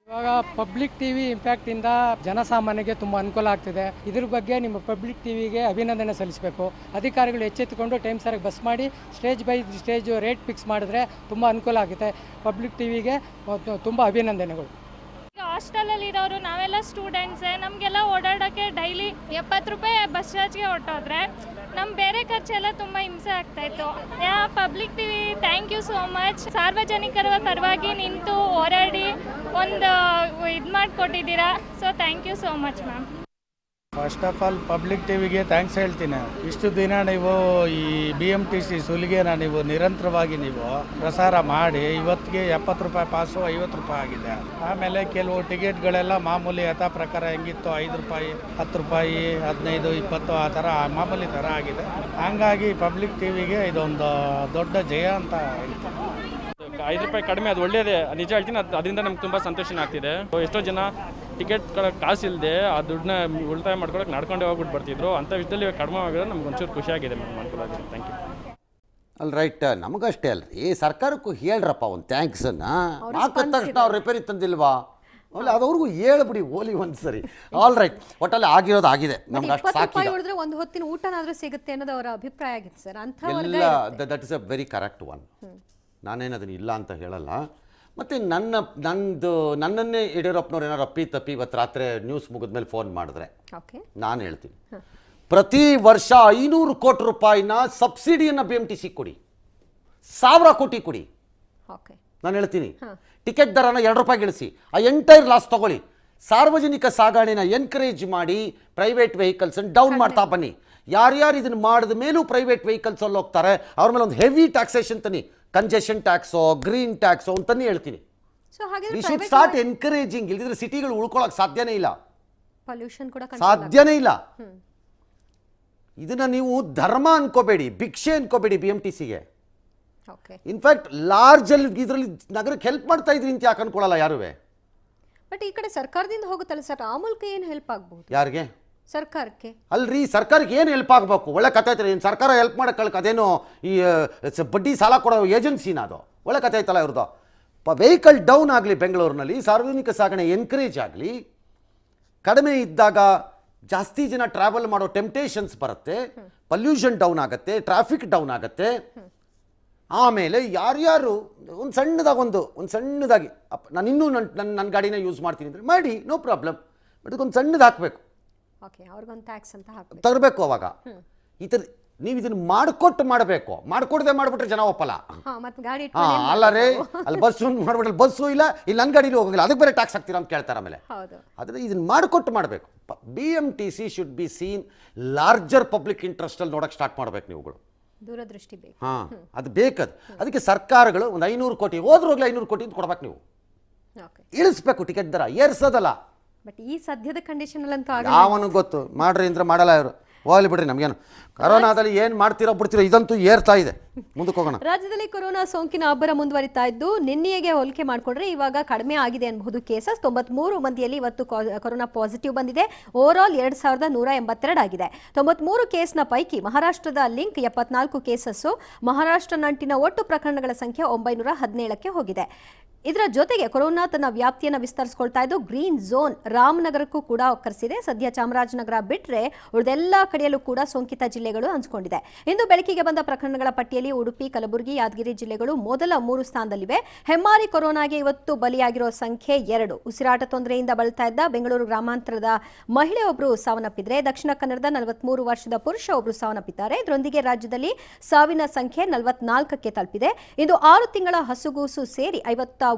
ಇವಾಗ ಪಬ್ಲಿಕ್ ಟಿವಿ ಇಂಪ್ಯಾಕ್ಟಿಂದ ಜನಸಾಮಾನ್ಯರಿಗೆ ತುಂಬ ಅನುಕೂಲ ಆಗ್ತಿದೆ. ಇದ್ರ ಬಗ್ಗೆ ನಿಮ್ಮ ಪಬ್ಲಿಕ್ ಟಿವಿಗೆ ಅಭಿನಂದನೆ ಸಲ್ಲಿಸಬೇಕು. ಅಧಿಕಾರಿಗಳು ಎಚ್ಚೆತ್ತುಕೊಂಡು ಟೈಮ್ ಸರಿಗೆ ಬಸ್ ಮಾಡಿ stage by stage rate fix ಮಾಡಿದ್ರೆ ತುಂಬ ಅನುಕೂಲ ಆಗುತ್ತೆ. ಪಬ್ಲಿಕ್ ಟಿವಿಗೆ ತುಂಬ ಅಭಿನಂದನೆಗಳು. ಹಾಸ್ಟೆಲಲ್ಲಿ ಇರೋರು ನಾವೆಲ್ಲ ಸ್ಟೂಡೆಂಟ್ಸೇ, ನಮಗೆಲ್ಲ ಓಡಾಡೋಕ್ಕೆ ಡೈಲಿ 70 ರೂಪಾಯಿ ಬಸ್ ಚಾರ್ಜ್ಗೆ ಹೊರಟೋದ್ರೆ ನಮ್ಮ ಬೇರೆ ಖರ್ಚೆಲ್ಲ ತುಂಬ ಹಿಂಸೆ ಆಗ್ತಾಯಿತ್ತು. Public TV thank you so much. ಸಾರ್ವಜನಿಕರ ಪರವಾಗಿ ನಿಂತು ಹೋರಾಡಿ ಒಂದು ಇದು ಮಾಡಿಕೊಟ್ಟಿದ್ದೀರಾ. So thank you so much ma'am. First of all public ಟಿವಿಗೆ ಥ್ಯಾಂಕ್ಸ್ ಹೇಳ್ತೀನಿ. ಇಷ್ಟು ದಿನ ನೀವು ಈ BMTC ಸುಲಿಗೆನ ನೀವು ನಿರಂತರವಾಗಿ ನೀವು ಪ್ರಸಾರ ಮಾಡಿ ಇವತ್ತಿಗೆ 70 ರೂಪಾಯಿ ಪಾಸು 50 ರೂಪಾಯಿ ಆಗಿದೆ. ಆಮೇಲೆ ಕೆಲವು ಟಿಕೆಟ್ಗಳೆಲ್ಲ ಮಾಮೂಲಿ ಯಥಾ ಪ್ರಕಾರ ಹೆಂಗಿತ್ತು 5 ರೂಪಾಯಿ 10 ರೂಪಾಯಿ 15 20 ಆ ಥರ ಮಾಮೂಲಿ ಥರ ಆಗಿದೆ. ಹಂಗಾಗಿ ಪಬ್ಲಿಕ್ ಟಿವಿಗೆ ಇದೊಂದು ದೊಡ್ಡ ಜಯ ಅಂತ ಹೇಳ್ತೀನಿ. 5 ರೂಪಾಯಿ ಕಡಿಮೆ, ಅದು ಒಳ್ಳೆಯದೇ, ನಿಜ ಹೇಳ್ತೀನಿ. ಅದರಿಂದ ನಮ್ಗೆ ತುಂಬ ಸಂತೋಷ ಆಗ್ತಿದೆ. ಎಷ್ಟೋ ಜನ ಟಿಕೆಟ್ ಕಾಸು ಇಲ್ಲದೆ ಆ ದುಡ್ಡನ್ನ ಉಳಿತಾಯ ಮಾಡ್ಕೊಳಕ್ಕೆ ನಡ್ಕೊಂಡೇ ಹೋಗ್ಬಿಟ್ಟು ಬರ್ತಿದ್ರು. ಅಂಥ ವಿಷಯದಲ್ಲಿ ಕಡಿಮೆ ಆಗಿದ್ರೆ ನಮ್ಗೆ ಒಂಚೂರು ಖುಷಿಯಾಗಿದೆ ಮ್ಯಾಮ್, ಅನುಕೂಲ ಆಗಿದೆ. Thank you. ಅಲ್ ರೈಟ್, ನಮಗಷ್ಟೇ ಅಲ್ರಿ, ಸರ್ಕಾರಕ್ಕೂ ಹೇಳ್ರಪ್ಪ ಒಂದು ಥ್ಯಾಂಕ್ಸನ್ನು. ಹಾಕಿದ ತಕ್ಷಣ ಅವ್ರು ರಿಪೇರಿ ತಂದಿಲ್ವಾ? ಒಳ್ಳೆ ಅದವ್ರಿಗೂ ಹೇಳ್ಬಿಡಿ ಓಲಿ ಒಂದ್ಸರಿ. ಆಲ್ ರೈಟ್, ಒಟ್ಟಲ್ಲಿ ಆಗಿರೋದು ಆಗಿದೆ, ನಮ್ಗೆ ಅಷ್ಟು ಸಾಕಿದೆ. ಒಂದು ಹೊತ್ತಿನ ಊಟನಾದ್ರೂ ಸಿಗುತ್ತೆ ಅನ್ನೋದು ಅವರ ಅಭಿಪ್ರಾಯ ಆಗಿತ್ತು ಸರ್. ಎಲ್ಲ that is a very correct one. ನಾನೇನು ಅದನ್ನು ಇಲ್ಲ ಅಂತ ಹೇಳಲ್ಲ. ಮತ್ತು ನನ್ನನ್ನೇ ಯಡಿಯೂರಪ್ಪನವ್ರು ಏನಾರು ಅಪ್ಪಿ ಇವತ್ತು ರಾತ್ರಿ ನ್ಯೂಸ್ ಮುಗಿದ್ಮೇಲೆ ಫೋನ್ ಮಾಡಿದ್ರೆ ನಾನು ಹೇಳ್ತೀನಿ, ಪ್ರತಿ ವರ್ಷ 500 ಕೋಟಿ ರೂಪಾಯಿನ ಸಬ್ಸಿಡಿಯನ್ನು BMTC ಕೊಡಿ, 1000 ಕೋಟಿ ಕೊಡಿ. ನಾನು ಹೇಳ್ತೀನಿ, ಟಿಕೆಟ್ ದರನ 2 ರೂಪಾಯಿ ಇಳಿಸಿ, ಆ ಎಂಟೈರ್ ಲಾಸ್ ತಗೊಳ್ಳಿ. ಸಾರ್ವಜನಿಕ ಸಾಗಣೆನ ಎನ್ಕರೇಜ್ ಮಾಡಿ, ಪ್ರೈವೇಟ್ ವೆಹಿಕಲ್ಸನ್ನು ಡೌನ್ ಮಾಡ್ತಾ ಬನ್ನಿ. ಯಾರ್ಯಾರು ಇದನ್ನು ಮಾಡಿದ ಮೇಲೂ ಪ್ರೈವೇಟ್ ವೆಹಿಕಲ್ಸಲ್ಲಿ ಹೋಗ್ತಾರೆ ಅವ್ರ ಮೇಲೆ ಒಂದು ಹೆವಿ ಟ್ಯಾಕ್ಸೇಷನ್ ತನ್ನಿ, ಕಂಜೆಷನ್ ಟ್ಯಾಕ್ಸೋ ಗ್ರೀನ್ ಟ್ಯಾಕ್ಸೋ ಅಂತನೇ ಹೇಳ್ತೀನಿ. We should start encouraging. ಇಲ್ದಿದ್ರೆ ಸಿಟಿಗಳು ಉಳ್ಕೊಳ್ಳೋಕೆ ಸಾಧ್ಯನೇ ಇಲ್ಲ, ಸಾಧ್ಯನೇ ಇಲ್ಲ. ಇದನ್ನ ನೀವು ಧರ್ಮ ಅನ್ಕೋಬೇಡಿ, ಭಿಕ್ಷೆ ಅನ್ಕೋಬೇಡಿ BMTCಗೆ. ಇನ್ಫ್ಯಾಕ್ಟ್ ಲಾರ್ಜ್ ಅಲ್ಲಿ ಇದರಲ್ಲಿ ನಗರಕ್ಕೆ ಹೆಲ್ಪ್ ಮಾಡ್ತಾ ಇದ್ರಿ ಅಂತ ಯಾಕೆ ಅನ್ಕೊಳ್ಳಲ್ಲ ಯಾರುವೆ. ಬಟ್ ಈ ಕಡೆ ಸರ್ಕಾರದಿಂದ ಹೋಗುತ್ತಲ್ಲ ಸರ್, ಆ ಮೂಲಕ ಏನು ಹೆಲ್ಪ್ ಆಗ್ಬಹುದು ಯಾರಿಗೆ? ಸರ್ಕಾರಕ್ಕೆ. ಅಲ್ರಿ, ಸರ್ಕಾರಕ್ಕೆ ಏನು ಹೆಲ್ಪ್ ಆಗಬೇಕು? ಒಳ್ಳೆ ಕತೆ ಐತ್ರಿ. ಏನು ಸರ್ಕಾರ ಹೆಲ್ಪ್ ಮಾಡೋಕ್ಕೆ ಅದೇನು ಈ ಬಡ್ಡಿ ಸಾಲ ಕೊಡೋ ಏಜೆನ್ಸಿನ? ಅದು ಒಳ್ಳೆ ಕತೆ ಐತಲ್ಲ ಇವ್ರದ್ದು. ವೆಹಿಕಲ್ ಡೌನ್ ಆಗಲಿ, ಬೆಂಗಳೂರಿನಲ್ಲಿ ಸಾರ್ವಜನಿಕ ಸಾಗಣೆ ಎನ್ಕರೇಜ್ ಆಗಲಿ. ಕಡಿಮೆ ಇದ್ದಾಗ ಜಾಸ್ತಿ ಜನ ಟ್ರಾವೆಲ್ ಮಾಡೋ ಟೆಂಪ್ಟೇಷನ್ಸ್ ಬರುತ್ತೆ, ಪಲ್ಯೂಷನ್ ಡೌನ್ ಆಗುತ್ತೆ, ಟ್ರಾಫಿಕ್ ಡೌನ್ ಆಗುತ್ತೆ. ಆಮೇಲೆ ಯಾರ್ಯಾರು ಒಂದು ಸಣ್ಣದಾಗಿ ನಾನು ಇನ್ನೂ ನನ್ನ ಗಾಡಿನ ಯೂಸ್ ಮಾಡ್ತೀನಿ ಅಂದರೆ ಮಾಡಿ, ನೋ ಪ್ರಾಬ್ಲಮ್. ಬಟ್ ಅದಕ್ಕೊಂದು ಸಣ್ಣದು ಹಾಕಬೇಕು, ತರಬೇಕು. ಅವಾಗ ಈ ಥರ ನೀವು ಇದನ್ನು ಮಾಡಿಕೊಟ್ಟು ಮಾಡಿಕೊಡದೆ ಮಾಡಿಬಿಟ್ರೆ ಜನ ಒಪ್ಪಲ್ಲ. ಅಲ್ಲ ರೇ, ಅಲ್ಲಿ ಬಸ್ಸು ಮಾಡ್ಬಿಟ್ರೆ ಬಸ್ಸು ಇಲ್ಲ, ಇಲ್ಲಿ ನನ್ನ ಗಾಡಿಲಿ ಹೋಗಿಲ್ಲ, ಅದಕ್ಕೆ ಬೇರೆ ಟ್ಯಾಕ್ಸ್ ಹಾಕ್ತೀರಾ ಅಂತ ಕೇಳ್ತಾರೆ. ಆಮೇಲೆ ಆದರೆ ಇದನ್ನು ಮಾಡಿಕೊಟ್ಟು ಮಾಡಬೇಕು. BMTC should be seen larger public ಇಂಟ್ರೆಸ್ಟಲ್ಲಿ ನೋಡೋಕೆ ಸ್ಟಾರ್ಟ್ ಮಾಡಬೇಕು ನೀವುಗಳು. ದೂರದೃಷ್ಟಿ ಬೇಕು. ಅದು ಬೇಕದು. ಅದಕ್ಕೆ ಸರ್ಕಾರಗಳು ಒಂದು 500 ಕೋಟಿ ಹೋದ್ರೋಗ್ಲಿ 500 ಕೋಟಿ ಅಂತ ಕೊಡ್ಬೇಕು. ನೀವು ಇಳಿಸ್ಬೇಕು ಟಿಕೆಟ್ ದರ, ಏರ್ಸೋದಲ್ಲ. ಬಟ್ ಈ ಸದ್ಯದ ಕಂಡೀಷನ್ ಅಲ್ಲಂತೂ ಯಾವನು ಗೊತ್ತು ಮಾಡ್ರಿ ಅಂದ್ರೆ ಮಾಡಲ್ಲ ಇವರು. ಹೋಗ್ಲಿ ಬಿಡ್ರಿ, ನಮಗೇನು ಕರೋನಾದಲ್ಲಿ ಏನು ಮಾಡ್ತೀರೋ ಬಿಡ್ತೀರೋ ಇದಂತೂ ಏರ್ತಾ ಇದೆ. ಮುಂದಕ್ಕೆ ಹೋಗೋಣ. ರಾಜ್ಯದಲ್ಲಿ ಕೊರೋನಾ ಸೋಂಕಿನ ಅಬ್ಬರ ಮುಂದುವರಿತಾ ಇದ್ದು ನಿನ್ನೆಗೆ ಹೋಲಿಕೆ ಮಾಡಿಕೊಂಡ್ರೆ ಇವಾಗ ಕಡಿಮೆ ಆಗಿದೆ ಅನ್ಬಹುದು ಕೇಸಸ್. 93 ಮಂದಿಯಲ್ಲಿ ಇವತ್ತು ಕೊರೋನಾ ಪಾಸಿಟಿವ್ ಬಂದಿದೆ. ಓವರ್ ಆಲ್ 2182 ಆಗಿದೆ. 93 ಕೇಸ್ನ ಪೈಕಿ ಮಹಾರಾಷ್ಟ್ರದ ಲಿಂಕ್ 74 ಕೇಸಸ್ಸು. ಮಹಾರಾಷ್ಟ್ರ ನಂಟಿನ ಒಟ್ಟು ಪ್ರಕರಣಗಳ ಸಂಖ್ಯೆ 917ಕ್ಕೆ ಹೋಗಿದೆ. ಇದರ ಜೊತೆಗೆ ಕೊರೋನಾ ತನ್ನ ವ್ಯಾಪ್ತಿಯನ್ನು ವಿಸ್ತರಿಸಿಕೊಳ್ತಾ ಇದ್ದು ಗ್ರೀನ್ ಝೋನ್ ರಾಮನಗರಕ್ಕೂ ಕೂಡ ಒಕ್ಕರಿಸಿದೆ. ಸದ್ಯ ಚಾಮರಾಜನಗರ ಬಿಟ್ಟರೆ ಉಳಿದೆಲ್ಲ ಕಡೆಯಲ್ಲೂ ಕೂಡ ಸೋಂಕಿತ ಜಿಲ್ಲೆಗಳು ಹಂಚಿಕೊಂಡಿದೆ. ಇಂದು ಬೆಳಕಿಗೆ ಬಂದ ಪ್ರಕರಣಗಳ ಪಟ್ಟಿಯಲ್ಲಿ ಉಡುಪಿ, ಕಲಬುರಗಿ, ಯಾದಗಿರಿ ಜಿಲ್ಲೆಗಳು ಮೊದಲ 3 ಸ್ಥಾನದಲ್ಲಿವೆ. ಹೆಮ್ಮಾರಿ ಕೊರೋನಾಗೆ ಇವತ್ತು ಬಲಿಯಾಗಿರೋ ಸಂಖ್ಯೆ 2. ಉಸಿರಾಟ ತೊಂದರೆಯಿಂದ ಬಳಲ್ತಾ ಇದ್ದ ಬೆಂಗಳೂರು ಗ್ರಾಮಾಂತರದ ಮಹಿಳೆಯೊಬ್ಬರು ಸಾವನ್ನಪ್ಪಿದ್ರೆ, ದಕ್ಷಿಣ ಕನ್ನಡದ 43 ವರ್ಷದ ಪುರುಷ ಒಬ್ಬರು ಸಾವನ್ನಪ್ಪಿದ್ದಾರೆ. ಇದರೊಂದಿಗೆ ರಾಜ್ಯದಲ್ಲಿ ಸಾವಿನ ಸಂಖ್ಯೆ 44ಕ್ಕೆ ತಲುಪಿದೆ. ಇಂದು 6 ತಿಂಗಳ ಹಸುಗೂಸು ಸೇರಿ 51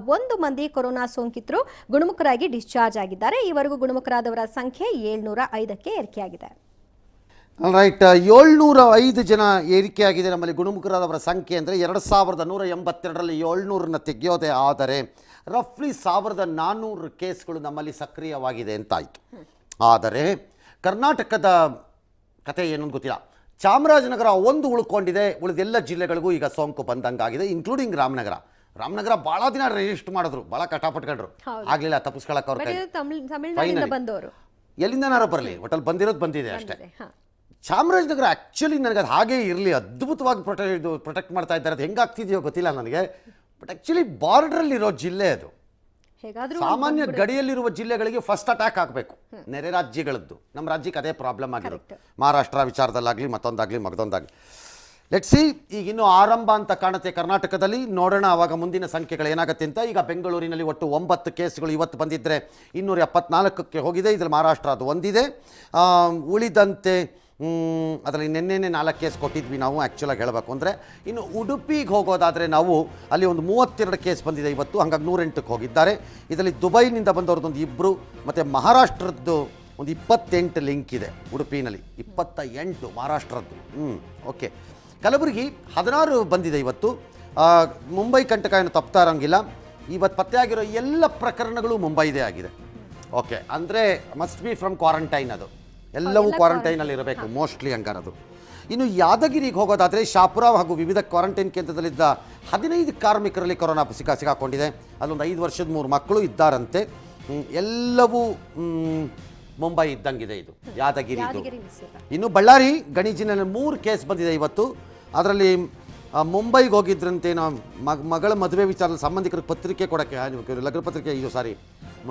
ಮಂದಿ ಕೊರೋನಾ ಸೋಂಕಿತರು ಗುಣಮುಖರಾಗಿ ಡಿಸ್ಚಾರ್ಜ್ ಆಗಿದ್ದಾರೆ. ಈವರೆಗೂ ಗುಣಮುಖರಾದವರ ಸಂಖ್ಯೆ 705ಕ್ಕೆ ಏರಿಕೆಯಾಗಿದೆ. ರೈಟ್, 705 ಜನ ಏರಿಕೆಯಾಗಿದೆ ನಮ್ಮಲ್ಲಿ ಗುಣಮುಖರಾದವರ ಸಂಖ್ಯೆ. ಅಂದರೆ 2182ರಲ್ಲಿ 700ನ್ನ ತೆಗೆಯೋದೇ ಆದರೆ ರಫ್ಲಿ 1400 ಕೇಸ್ಗಳು ನಮ್ಮಲ್ಲಿ ಸಕ್ರಿಯವಾಗಿದೆ ಅಂತಾಯಿತು. ಆದರೆ ಕರ್ನಾಟಕದ ಕತೆ ಏನು ಗೊತ್ತಿಲ್ಲ. ಚಾಮರಾಜನಗರ ಒಂದು ಉಳ್ಕೊಂಡಿದೆ, ಉಳಿದೆಲ್ಲ ಜಿಲ್ಲೆಗಳಿಗೂ ಈಗ ಸೋಂಕು ಬಂದಂಗಾಗಿದೆ, ಇನ್ಕ್ಲೂಡಿಂಗ್ ರಾಮನಗರ ಭಾಳ ದಿನ ರಿಜಿಸ್ಟರ್ ಮಾಡಿದ್ರು, ಭಾಳ ಕಷ್ಟಪಟ್ಕೊಂಡ್ರು, ಆಗಲಿಲ್ಲ ತಪ್ಪಿಸ್ಕೊಳಕ್ಕೆ ಅವ್ರ ಕೈ. ತಮಿಳುನಾಡಿನಿಂದ ಬಂದವರು ಎಲ್ಲಿಂದನಾರು ಬರಲಿ, ಒಟ್ಟಲ್ಲಿ ಬಂದಿರೋದು ಬಂದಿದೆ ಅಷ್ಟೇ. ಚಾಮರಾಜನಗರ ಆ್ಯಕ್ಚುಲಿ ನನಗೆ ಅದು ಹಾಗೇ ಇರಲಿ, ಅದ್ಭುತವಾಗಿ ಪ್ರೊಟೆಕ್ಟ್ ಮಾಡ್ತಾ ಇದ್ದಾರೆ. ಅದು ಹೆಂಗಾಗ್ತಿದೆಯೋ ಗೊತ್ತಿಲ್ಲ ನನಗೆ, ಬಟ್ ಆ್ಯಕ್ಚುಲಿ ಬಾರ್ಡ್ರಲ್ಲಿರೋ ಜಿಲ್ಲೆ ಅದು. ಸಾಮಾನ್ಯ ಗಡಿಯಲ್ಲಿರುವ ಜಿಲ್ಲೆಗಳಿಗೆ ಫಸ್ಟ್ ಅಟ್ಯಾಕ್ ಆಗಬೇಕು, ನೆರೆ ರಾಜ್ಯಗಳದ್ದು. ನಮ್ಮ ರಾಜ್ಯಕ್ಕೆ ಅದೇ ಪ್ರಾಬ್ಲಮ್ ಆಗಿರುತ್ತೆ, ಮಹಾರಾಷ್ಟ್ರ ವಿಚಾರದಲ್ಲಾಗಲಿ ಮತ್ತೊಂದಾಗಲಿ ಮಗದೊಂದಾಗಲಿ. ಲೆಟ್ಸ್ ಸಿ, ಈಗ ಇನ್ನೂ ಆರಂಭ ಅಂತ ಕಾಣುತ್ತೆ ಕರ್ನಾಟಕದಲ್ಲಿ. ನೋಡೋಣ ಆವಾಗ ಮುಂದಿನ ಸಂಖ್ಯೆಗಳು ಏನಾಗುತ್ತೆ ಅಂತ. ಈಗ ಬೆಂಗಳೂರಿನಲ್ಲಿ ಒಟ್ಟು 9 ಕೇಸ್ಗಳು ಇವತ್ತು ಬಂದಿದ್ದರೆ 274ಕ್ಕೆ ಹೋಗಿದೆ. ಇದರಲ್ಲಿ ಮಹಾರಾಷ್ಟ್ರ ಅದು ಒಂದಿದೆ. ಉಳಿದಂತೆ ಅದರಲ್ಲಿ ನಿನ್ನೆ 4 ಕೇಸ್ ಕೊಟ್ಟಿದ್ವಿ ನಾವು ಆ್ಯಕ್ಚುಲಾಗಿ ಹೇಳಬೇಕು ಅಂದರೆ. ಇನ್ನು ಉಡುಪಿಗೆ ಹೋಗೋದಾದರೆ ನಾವು ಅಲ್ಲಿ ಒಂದು 32 ಕೇಸ್ ಬಂದಿದೆ ಇವತ್ತು, ಹಾಗಾಗಿ 108ಕ್ಕೆ ಹೋಗಿದ್ದಾರೆ. ಇದರಲ್ಲಿ ದುಬೈನಿಂದ ಬಂದವ್ರದ್ದೊಂದು 2 ಮತ್ತು ಮಹಾರಾಷ್ಟ್ರದ್ದು ಒಂದು 28 ಲಿಂಕ್ ಇದೆ. ಉಡುಪಿನಲ್ಲಿ 28, ಮಹಾರಾಷ್ಟ್ರದ್ದು. ಓಕೆ. ಕಲಬುರಗಿ 16 ಬಂದಿದೆ ಇವತ್ತು. ಮುಂಬೈ ಕಂಟಕ ಏನು ತಪ್ತಾ ಇರೋಂಗಿಲ್ಲ. ಇವತ್ತು ಪತ್ತೆಯಾಗಿರೋ ಎಲ್ಲ ಪ್ರಕರಣಗಳು ಮುಂಬೈದೇ ಆಗಿದೆ. ಓಕೆ, ಅಂದರೆ ಮಸ್ಟ್ ಬಿ ಫ್ರಮ್ ಕ್ವಾರಂಟೈನ್, ಅದು ಎಲ್ಲವೂ ಕ್ವಾರಂಟೈನಲ್ಲಿ ಇರಬೇಕು ಮೋಸ್ಟ್ಲಿ ಹಂಗಾರದು. ಇನ್ನು ಯಾದಗಿರಿಗೆ ಹೋಗೋದಾದರೆ ಶಾಪುರ ಹಾಗೂ ವಿವಿಧ ಕ್ವಾರಂಟೈನ್ ಕೇಂದ್ರದಲ್ಲಿದ್ದ 15 ಕಾರ್ಮಿಕರಲ್ಲಿ ಕೊರೋನಾ ಸಿಕ್ಕಾಕೊಂಡಿದೆ. ಅಲ್ಲೊಂದು 5 ವರ್ಷದ 3 ಮಕ್ಕಳು ಇದ್ದಾರಂತೆ. ಎಲ್ಲವೂ ಮುಂಬೈ ಇದ್ದಂಗಿದೆ ಇದು ಯಾದಗಿರಿದು. ಇನ್ನು ಬಳ್ಳಾರಿ ಗಣಿಜಿನಲ್ಲಿ 3 ಕೇಸ್ ಬಂದಿದೆ ಇವತ್ತು. ಅದರಲ್ಲಿ ಮುಂಬೈಗೆ ಹೋಗಿದ್ರಂತೆ ಮಗಳ ಮದುವೆ ವಿಚಾರದಲ್ಲಿ ಸಂಬಂಧಿಕರಿಗೆ ಪತ್ರಿಕೆ ಕೊಡೋಕ್ಕೆ, ಲಗ್ನ ಪತ್ರಿಕೆ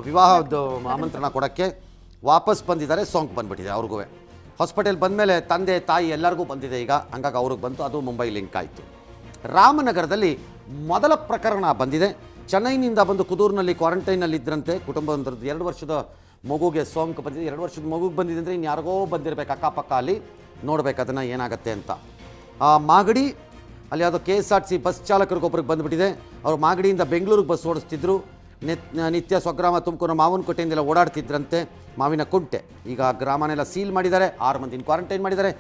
ವಿವಾಹದ ಆಮಂತ್ರಣ ಕೊಡೋಕ್ಕೆ ವಾಪಸ್ ಬಂದಿದ್ದಾರೆ. ಸೋಂಕು ಬಂದುಬಿಟ್ಟಿದೆ ಅವ್ರಿಗೂ. ಹಾಸ್ಪಿಟಲ್ ಬಂದಮೇಲೆ ತಂದೆ ತಾಯಿ ಎಲ್ಲರಿಗೂ ಬಂದಿದೆ ಈಗ, ಹಂಗಾಗಿ ಅವ್ರಿಗೆ ಬಂತು, ಅದು ಮುಂಬೈ ಲಿಂಕ್ ಆಯಿತು. ರಾಮನಗರದಲ್ಲಿ ಮೊದಲ ಪ್ರಕರಣ ಬಂದಿದೆ. ಚೆನ್ನೈನಿಂದ ಬಂದು ಕುದೂರಿನಲ್ಲಿ ಕ್ವಾರಂಟೈನಲ್ಲಿ ಇದ್ರಂತೆ ಕುಟುಂಬದೊಂದರದ್ದು 2 ವರ್ಷದ ಮಗುಗೆ ಸೋಂಕು ಬಂದಿದೆ. 2 ವರ್ಷದ ಮಗುಗೆ ಬಂದಿದೆ ಅಂದರೆ ಇನ್ನು ಯಾರಿಗೋ ಬಂದಿರಬೇಕು ಅಕ್ಕಪಕ್ಕ, ಅಲ್ಲಿ ನೋಡ್ಬೇಕು ಅದನ್ನು ಏನಾಗುತ್ತೆ ಅಂತ. ಮಾಗಡಿ ಅಲ್ಲಿ ಯಾವುದೋ KSRTC ಬಸ್ ಚಾಲಕರಿಗೊಬ್ಬರಿಗೆ ಬಂದುಬಿಟ್ಟಿದೆ. ಅವರು ಮಾಗಡಿಯಿಂದ ಬೆಂಗಳೂರಿಗೆ ಬಸ್ ಓಡಿಸ್ತಿದ್ರು. ನಿತ್ಯ ಸ್ವಗ್ರಾಮ ತುಮಕೂರು ಮಾವಿನಕುಂಟೆಯಿಂದೆಲ್ಲ ಓಡಾಡ್ತಿದ್ರಂತೆ. ಮಾವಿನಕುಂಟೆ ಈಗ ಗ್ರಾಮನೆಲ್ಲ ಸೀಲ್ ಮಾಡಿದ್ದಾರೆ, 6 ಮಂದಿನ ಕ್ವಾರಂಟೈನ್ ಮಾಡಿದ್ದಾರೆ.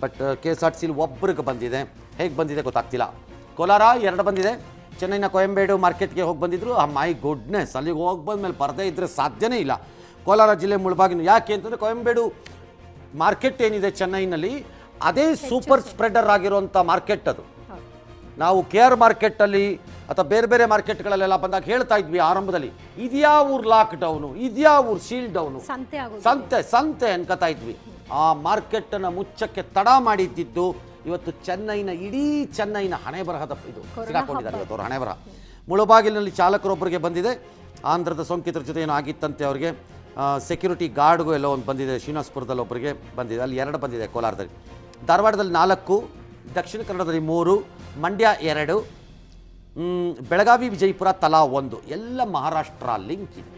ಬಟ್ KSRTCಲಿ ಒಬ್ಬರಿಗೆ ಬಂದಿದೆ, ಹೇಗೆ ಬಂದಿದೆ ಗೊತ್ತಾಗ್ತಿಲ್ಲ. ಕೋಲಾರ 2 ಬಂದಿದೆ. ಚೆನ್ನೈನ ಕೊಯಂಬೇಡು ಮಾರ್ಕೆಟ್ಗೆ ಹೋಗಿ ಬಂದಿದ್ರು. ಮೈ ಗುಡ್ನೆಸ್, ಅಲ್ಲಿಗೆ ಹೋಗಿ ಬಂದಮೇಲೆ ಬರದೇ ಇದ್ದರೆ ಸಾಧ್ಯನೇ ಇಲ್ಲ. ಕೋಲಾರ ಜಿಲ್ಲೆ ಮುಳಬಾಗಿಲು ಯಾಕೆ ಅಂತಂದರೆ ಕೊಯಂಬೇಡು ಮಾರ್ಕೆಟ್ ಏನಿದೆ ಚೆನ್ನೈನಲ್ಲಿ, ಅದೇ ಸೂಪರ್ ಸ್ಪ್ರೆಡರ್ ಆಗಿರುವಂಥ ಮಾರ್ಕೆಟ್ ಅದು. ನಾವು KR ಮಾರ್ಕೆಟಲ್ಲಿ ಅಥವಾ ಬೇರೆ ಬೇರೆ ಮಾರ್ಕೆಟ್ಗಳಲ್ಲೆಲ್ಲ ಬಂದಾಗ ಹೇಳ್ತಾ ಇದ್ವಿ ಆರಂಭದಲ್ಲಿ, ಇದ್ಯಾವ ಊರು ಲಾಕ್ಡೌನು, ಇದ್ಯಾವ ಊರು ಸೀಲ್ ಡೌನು, ಸಂತೆ ಅನ್ಕೋತಾ ಇದ್ವಿ. ಆ ಮಾರ್ಕೆಟನ್ನು ಮುಚ್ಚಕ್ಕೆ ತಡ ಮಾಡಿದ್ದಿದ್ದು ಇವತ್ತು ಇಡೀ ಚೆನ್ನೈನ ಹಣೆ ಬರಹದ ಇದು ಸಿಗಾಕೊಂಡಿದ್ದಾರೆ ಇವತ್ತು ಅವ್ರ ಹಣೆ ಬರಹ. ಮುಳಬಾಗಿಲಿನಲ್ಲಿ ಚಾಲಕರೊಬ್ಬರಿಗೆ ಬಂದಿದೆ. ಆಂಧ್ರದ ಸೋಂಕಿತರ ಜೊತೆ ಏನೋ ಆಗಿತ್ತಂತೆ ಅವ್ರಿಗೆ. ಸೆಕ್ಯೂರಿಟಿ ಗಾರ್ಡ್ಗೂ ಎಲ್ಲೋ ಒಂದು ಬಂದಿದೆ. ಶ್ರೀನಿವಾಸಪುರದಲ್ಲಿ ಒಬ್ಬರಿಗೆ ಬಂದಿದೆ, ಅಲ್ಲಿ 2 ಬಂದಿದೆ. ಕೋಲಾರದಲ್ಲಿ, ಧಾರವಾಡದಲ್ಲಿ 4, ದಕ್ಷಿಣ ಕನ್ನಡದಲ್ಲಿ 3, ಮಂಡ್ಯ 2, ಬೆಳಗಾವಿ ವಿಜಯಪುರ ತಲಾ 1. ಎಲ್ಲ ಮಹಾರಾಷ್ಟ್ರ ಲಿಂಕ್ ಇದೆ.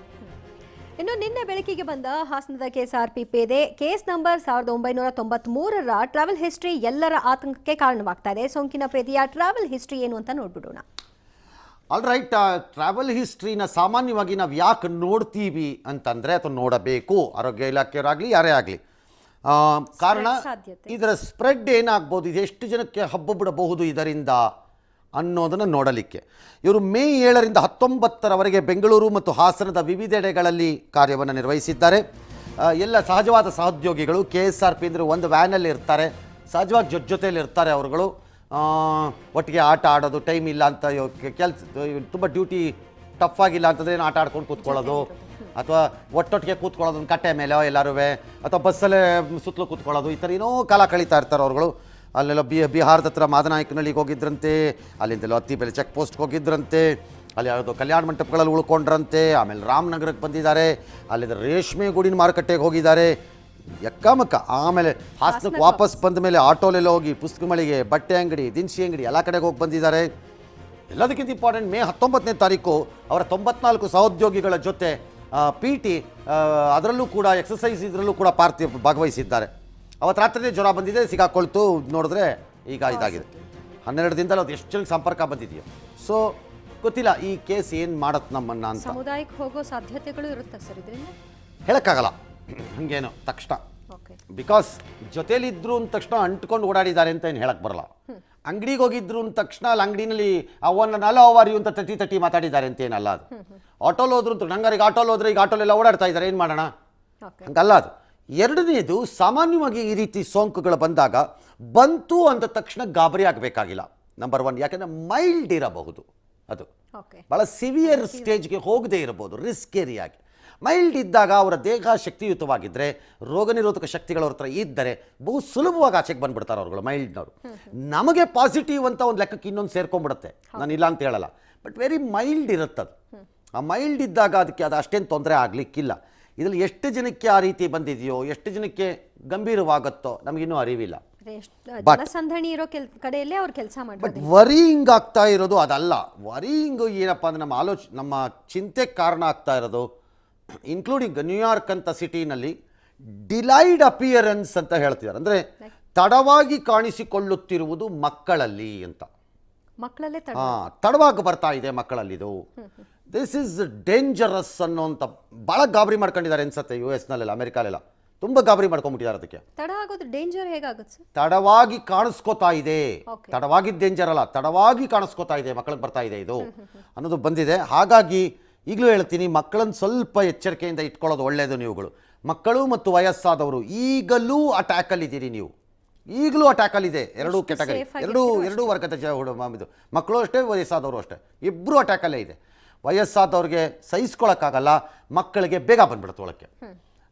ಇನ್ನು ನಿನ್ನೆ ಬೆಳಕಿಗೆ ಬಂದ ಹಾಸನದ KSRP ಪೇದೆ ಕೇಸ್ ನಂಬರ್ 1993ರ ಟ್ರಾವೆಲ್ ಹಿಸ್ಟ್ರಿ ಎಲ್ಲರ ಆತಂಕಕ್ಕೆ ಕಾರಣವಾಗ್ತಾ ಇದೆ. ಸೋಂಕಿನ ಪೇದೆಯ ಟ್ರಾವೆಲ್ ಹಿಸ್ಟ್ರಿ ಏನು ಅಂತ ನೋಡ್ಬಿಡೋಣ. ಆಲ್ ರೈಟ್, ಟ್ರಾವೆಲ್ ಹಿಸ್ಟ್ರಿನ ಸಾಮಾನ್ಯವಾಗಿ ನಾವು ಯಾಕೆ ನೋಡ್ತೀವಿ ಅಂತಂದರೆ, ಅಥವಾ ನೋಡಬೇಕು, ಆರೋಗ್ಯ ಇಲಾಖೆಯವರಾಗಲಿ ಯಾರೇ ಆಗಲಿ, ಕಾರಣ ಇದರ ಸ್ಪ್ರೆಡ್ ಏನಾಗ್ಬೋದು, ಇದು ಎಷ್ಟು ಜನಕ್ಕೆ ಹಬ್ಬ ಬಿಡಬಹುದು ಇದರಿಂದ ಅನ್ನೋದನ್ನು ನೋಡಲಿಕ್ಕೆ. ಇವರು ಮೇ 7ರಿಂದ 19ರವರೆಗೆ ಬೆಂಗಳೂರು ಮತ್ತು ಹಾಸನದ ವಿವಿಧೆಡೆಗಳಲ್ಲಿ ಕಾರ್ಯವನ್ನು ನಿರ್ವಹಿಸಿದ್ದಾರೆ. ಎಲ್ಲ ಸಹಜವಾದ ಸಹೋದ್ಯೋಗಿಗಳು KSRP ಅಂದರೆ ಒಂದು ವ್ಯಾನಲ್ಲಿ ಇರ್ತಾರೆ, ಸಹಜವಾಗಿ ಜೊತೆಯಲ್ಲಿ ಇರ್ತಾರೆ ಅವರುಗಳು. ಒಟ್ಟಿಗೆ ಆಟ ಆಡೋದು, ಟೈಮ್ ಇಲ್ಲ ಅಂತ ಕೆಲಸ ತುಂಬ ಡ್ಯೂಟಿ ಟಫ್ ಆಗಿಲ್ಲ ಅಂತಂದ್ರೆ ಆಟ ಆಡ್ಕೊಂಡು ಕೂತ್ಕೊಳ್ಳೋದು, ಅಥವಾ ಒಟ್ಟೊಟ್ಟಿಗೆ ಕೂತ್ಕೊಳ್ಳೋದು ಒಂದು ಕಟ್ಟೆ ಮೇಲೆ ಎಲ್ಲರೂ, ಅಥವಾ ಬಸ್ಸಲ್ಲೇ ಸುತ್ತಲೂ ಕೂತ್ಕೊಳ್ಳೋದು, ಈ ಥರ ಏನೋ ಕಾಲ ಕಳೀತಾ ಇರ್ತಾರೆ ಅವ್ರುಗಳು. ಅಲ್ಲೆಲ್ಲ ಬಿಹಾರದ ಹತ್ರ ಮಾದನಾಯಕನಹಳ್ಳಿಗೆ ಹೋಗಿದ್ರಂತೆ, ಅಲ್ಲಿಂದೆಲ್ಲ ಹತ್ತಿಬೆಲೆ ಚೆಕ್ ಪೋಸ್ಟ್ಗೆ ಹೋಗಿದ್ರಂತೆ, ಅಲ್ಲಿ ಯಾವುದೋ ಕಲ್ಯಾಣ ಮಂಟಪಗಳಲ್ಲಿ ಉಳ್ಕೊಂಡ್ರಂತೆ, ಆಮೇಲೆ ರಾಮನಗರಕ್ಕೆ ಬಂದಿದ್ದಾರೆ, ಅಲ್ಲಿಂದ ರೇಷ್ಮೆ ಗೂಡಿನ ಮಾರುಕಟ್ಟೆಗೆ ಹೋಗಿದ್ದಾರೆ, ಎಕ್ಕಮಕ್ಕ. ಆಮೇಲೆ ಹಾಸನಕ್ಕೆ ವಾಪಸ್ ಬಂದ ಮೇಲೆ ಆಟೋಲೆಲ್ಲ ಹೋಗಿ ಪುಸ್ತಕ ಮಳಿಗೆ, ಬಟ್ಟೆ ಅಂಗಡಿ, ದಿನಸಿ ಅಂಗಡಿ ಎಲ್ಲ ಕಡೆಗೆ ಹೋಗಿ ಬಂದಿದ್ದಾರೆ. ಎಲ್ಲದಕ್ಕಿಂತ ಇಂಪಾರ್ಟೆಂಟ್, ಮೇ 19ನೇ ತಾರೀಕು ಅವರ 94 ಸಹೋದ್ಯೋಗಿಗಳ ಜೊತೆ PT ಅದರಲ್ಲೂ ಕೂಡ ಎಕ್ಸಸೈಸ್ ಇದರಲ್ಲೂ ಕೂಡ ಭಾಗವಹಿಸಿದ್ದಾರೆ. ಅವತ್ತು ರಾತ್ರಿನೇ ಜ್ವರ ಬಂದಿದೆ, ಸಿಗಾಕೊಳ್ತು, ನೋಡಿದ್ರೆ ಈಗ ಇದಾಗಿದೆ. 12 ದಿನದಲ್ಲಿ ಅದು ಎಷ್ಟು ಜನಕ್ಕೆ ಸಂಪರ್ಕ ಬಂದಿದೆಯೋ. ಸೊ ಗೊತ್ತಿಲ್ಲ ಈ ಕೇಸ್ ಏನು ಮಾಡತ್ತೆ ನಮ್ಮನ್ನು ಅಂತ. ಸಮುದಾಯಕ್ಕೆ ಹೋಗೋ ಸಾಧ್ಯತೆಗಳು ಇರುತ್ತೆ ಸರ್ ಇದರಿಂದ? ಹೇಳೋಕ್ಕಾಗಲ್ಲ ಹಂಗೇನು ತಕ್ಷಣ, ಬಿಕಾಸ್ ಜೊತೇಲಿದ್ರು ಅಂದ ತಕ್ಷಣ ಅಂಟ್ಕೊಂಡು ಓಡಾಡಿದ್ದಾರೆ ಅಂತ ಏನು ಹೇಳಕ್ಕೆ ಬರಲ್ಲ. ಅಂಗಡಿಗೆ ಹೋಗಿದ್ರು ಅಂದ ತಕ್ಷಣ ಅಲ್ಲಿ ಅಂಗಡಿನಲ್ಲಿ ಅವನ್ನ ಅವಾರಿ ಅಂತ ತಟ್ಟಿ ಮಾತಾಡಿದ್ದಾರೆ ಅಂತ ಏನಲ್ಲ ಅದು. ಆಟೋಲ್ ಹೋದ್ರು ಅಂತ ನಂಗಾರಿಗೆ ಆಟೋಲ್ ಹೋದ್ರೆ ಈಗ ಆಟೋಲೆಲ್ಲ ಓಡಾಡ್ತಾ ಇದ್ದಾರೆ, ಏನು ಮಾಡೋಣ, ಹಂಗಲ್ಲ ಅದು. ಎರಡನೇದು, ಸಾಮಾನ್ಯವಾಗಿ ಈ ರೀತಿ ಸೋಂಕುಗಳು ಬಂದಾಗ ಬಂತು ಅಂದ ತಕ್ಷಣ ಗಾಬರಿ ಆಗಬೇಕಾಗಿಲ್ಲ. ನಂಬರ್ 1, ಯಾಕಂದರೆ ಮೈಲ್ಡ್ ಇರಬಹುದು, ಅದು ಭಾಳ ಸಿವಿಯರ್ ಸ್ಟೇಜ್ಗೆ ಹೋಗದೇ ಇರಬಹುದು, ರಿಸ್ಕ್ ಏರಿಯಾಗಿ. ಮೈಲ್ಡ್ ಇದ್ದಾಗ ಅವರ ದೇಹ ಶಕ್ತಿಯುತವಾಗಿದ್ದರೆ, ರೋಗ ನಿರೋಧಕ ಶಕ್ತಿಗಳು ಅವ್ರ ಹತ್ರ ಇದ್ದರೆ ಬಹು ಸುಲಭವಾಗಿ ಆಚೆಗೆ ಬಂದ್ಬಿಡ್ತಾರೆ ಅವ್ರುಗಳು, ಮೈಲ್ಡ್ನವರು. ನಮಗೆ ಪಾಸಿಟಿವ್ ಅಂತ ಒಂದು ಲೆಕ್ಕಕ್ಕೆ ಇನ್ನೊಂದು ಸೇರ್ಕೊಂಡ್ಬಿಡುತ್ತೆ, ನಾನು ಇಲ್ಲ ಅಂತ ಹೇಳಲ್ಲ, ಬಟ್ ವೆರಿ ಮೈಲ್ಡ್ ಇರುತ್ತದು. ಆ ಮೈಲ್ಡ್ ಇದ್ದಾಗ ಅದಕ್ಕೆ ಅದು ಅಷ್ಟೇನು ತೊಂದರೆ ಆಗಲಿಕ್ಕಿಲ್ಲ. ಇದರಲ್ಲಿ ಎಷ್ಟು ಜನಕ್ಕೆ ಆ ರೀತಿ ಬಂದಿದೆಯೋ, ಎಷ್ಟು ಜನಕ್ಕೆ ಗಂಭೀರವಾಗುತ್ತೋ ನಮಗಿನ್ನೂ ಅರಿವಿಲ್ಲ. ಜನಸಂದಣಿ ಇರೋ ಕಡೆಯಲ್ಲೇ ಅವ್ರು ಕೆಲಸ ಬಟ್ ಮಾಡ್ತಾರೆ. ವರಿಯಿಂಗ್ ಆಗ್ತಾ ಇರೋದು ಅದಲ್ಲ. ವರಿಯಿಂಗು ಏನಪ್ಪ ಅಂದರೆ ನಮ್ಮ ಚಿಂತೆಗೆ ಕಾರಣ ಆಗ್ತಾ ಇರೋದು, ಇನ್ಕ್ಲೂಡಿಂಗ್ ನ್ಯೂಯಾರ್ಕ್ ಅಂತ ಸಿಟಿನಲ್ಲಿ ಡಿಲೈಡ್ ಅಪಿಯರೆನ್ಸ್ ಅಂತ ಹೇಳ್ತಿದ್ದಾರೆ. ಅಂದರೆ ತಡವಾಗಿ ಕಾಣಿಸಿಕೊಳ್ಳುತ್ತಿರುವುದು ಮಕ್ಕಳಲ್ಲಿ ಅಂತ. ಮಕ್ಕಳಲ್ಲೇ ತಡವಾಗಿ ಬರ್ತಾ ಇದೆ ಮಕ್ಕಳಲ್ಲಿದು. ದಿಸ್ ಈಸ್ ಡೇಂಜರಸ್ ಅನ್ನೋಂಥ ಭಾಳ ಗಾಬರಿ ಮಾಡ್ಕೊಂಡಿದ್ದಾರೆ ಅನ್ಸುತ್ತೆ US-ನಲ್ಲೆಲ್ಲ, ಅಮೆರಿಕಾಲೆಲ್ಲ ತುಂಬ ಗಾಬರಿ ಮಾಡ್ಕೊಂಡ್ಬಿಟ್ಟಿದ್ದಾರೆ. ಅದಕ್ಕೆ ತಡ ಆಗೋದು ಡೇಂಜರ್ ಹೇಗಾಗುತ್ತೆ ಸರ್? ತಡವಾಗಿ ಕಾಣಿಸ್ಕೋತಾ ಇದೆ, ತಡವಾಗಿದ್ದ ಡೇಂಜರ್ ಅಲ್ಲ, ತಡವಾಗಿ ಕಾಣಿಸ್ಕೋತಾ ಇದೆ, ಮಕ್ಕಳಿಗೆ ಬರ್ತಾ ಇದೆ ಇದು ಅನ್ನೋದು ಬಂದಿದೆ. ಹಾಗಾಗಿ ಈಗಲೂ ಹೇಳ್ತೀನಿ, ಮಕ್ಕಳನ್ನು ಸ್ವಲ್ಪ ಎಚ್ಚರಿಕೆಯಿಂದ ಇಟ್ಕೊಳ್ಳೋದು ಒಳ್ಳೆಯದು. ನೀವುಗಳು ಮಕ್ಕಳು ಮತ್ತು ವಯಸ್ಸಾದವರು ಈಗಲೂ ಅಟ್ಯಾಕಲ್ಲಿದ್ದೀರಿ, ನೀವು ಈಗಲೂ ಅಟ್ಯಾಕಲ್ಲಿದೆ. ಎರಡೂ ಕೆಟಗರಿ, ಎರಡೂ ವರ್ಗದ ಇದು ಮಕ್ಕಳು ಅಷ್ಟೇ, ವಯಸ್ಸಾದವರು ಅಷ್ಟೇ, ಇಬ್ಬರು ಅಟ್ಯಾಕಲ್ಲೇ ಇದೆ. ವಯಸ್ಸಾದವ್ರಿಗೆ ಸಹಿಸ್ಕೊಳಕ್ಕಾಗಲ್ಲ, ಮಕ್ಕಳಿಗೆ ಬೇಗ ಬಂದ್ಬಿಡುತ್ತೆ ಒಳಕ್ಕೆ.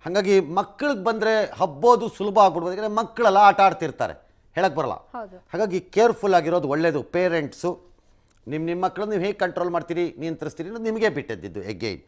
ಹಾಗಾಗಿ ಮಕ್ಕಳಿಗೆ ಬಂದರೆ ಹಬ್ಬೋದು ಸುಲಭ ಆಗ್ಬಿಡ್ಬೋದು, ಯಾಕಂದರೆ ಮಕ್ಕಳೆಲ್ಲ ಆಟ ಆಡ್ತಿರ್ತಾರೆ, ಹೇಳಕ್ಕೆ ಬರಲ್ಲ. ಹಾಗಾಗಿ ಕೇರ್ಫುಲ್ ಆಗಿರೋದು ಒಳ್ಳೆಯದು. ಪೇರೆಂಟ್ಸು ನಿಮ್ಮ ಮಕ್ಕಳನ್ನು ನೀವು ಹೇಗೆ ಕಂಟ್ರೋಲ್ ಮಾಡ್ತೀರಿ, ನಿಯಂತ್ರಿಸ್ತೀರಿ ಅನ್ನೋದು ನಿಮಗೆ ಬಿಟ್ಟಿದ್ದು ಎಗೈನ್.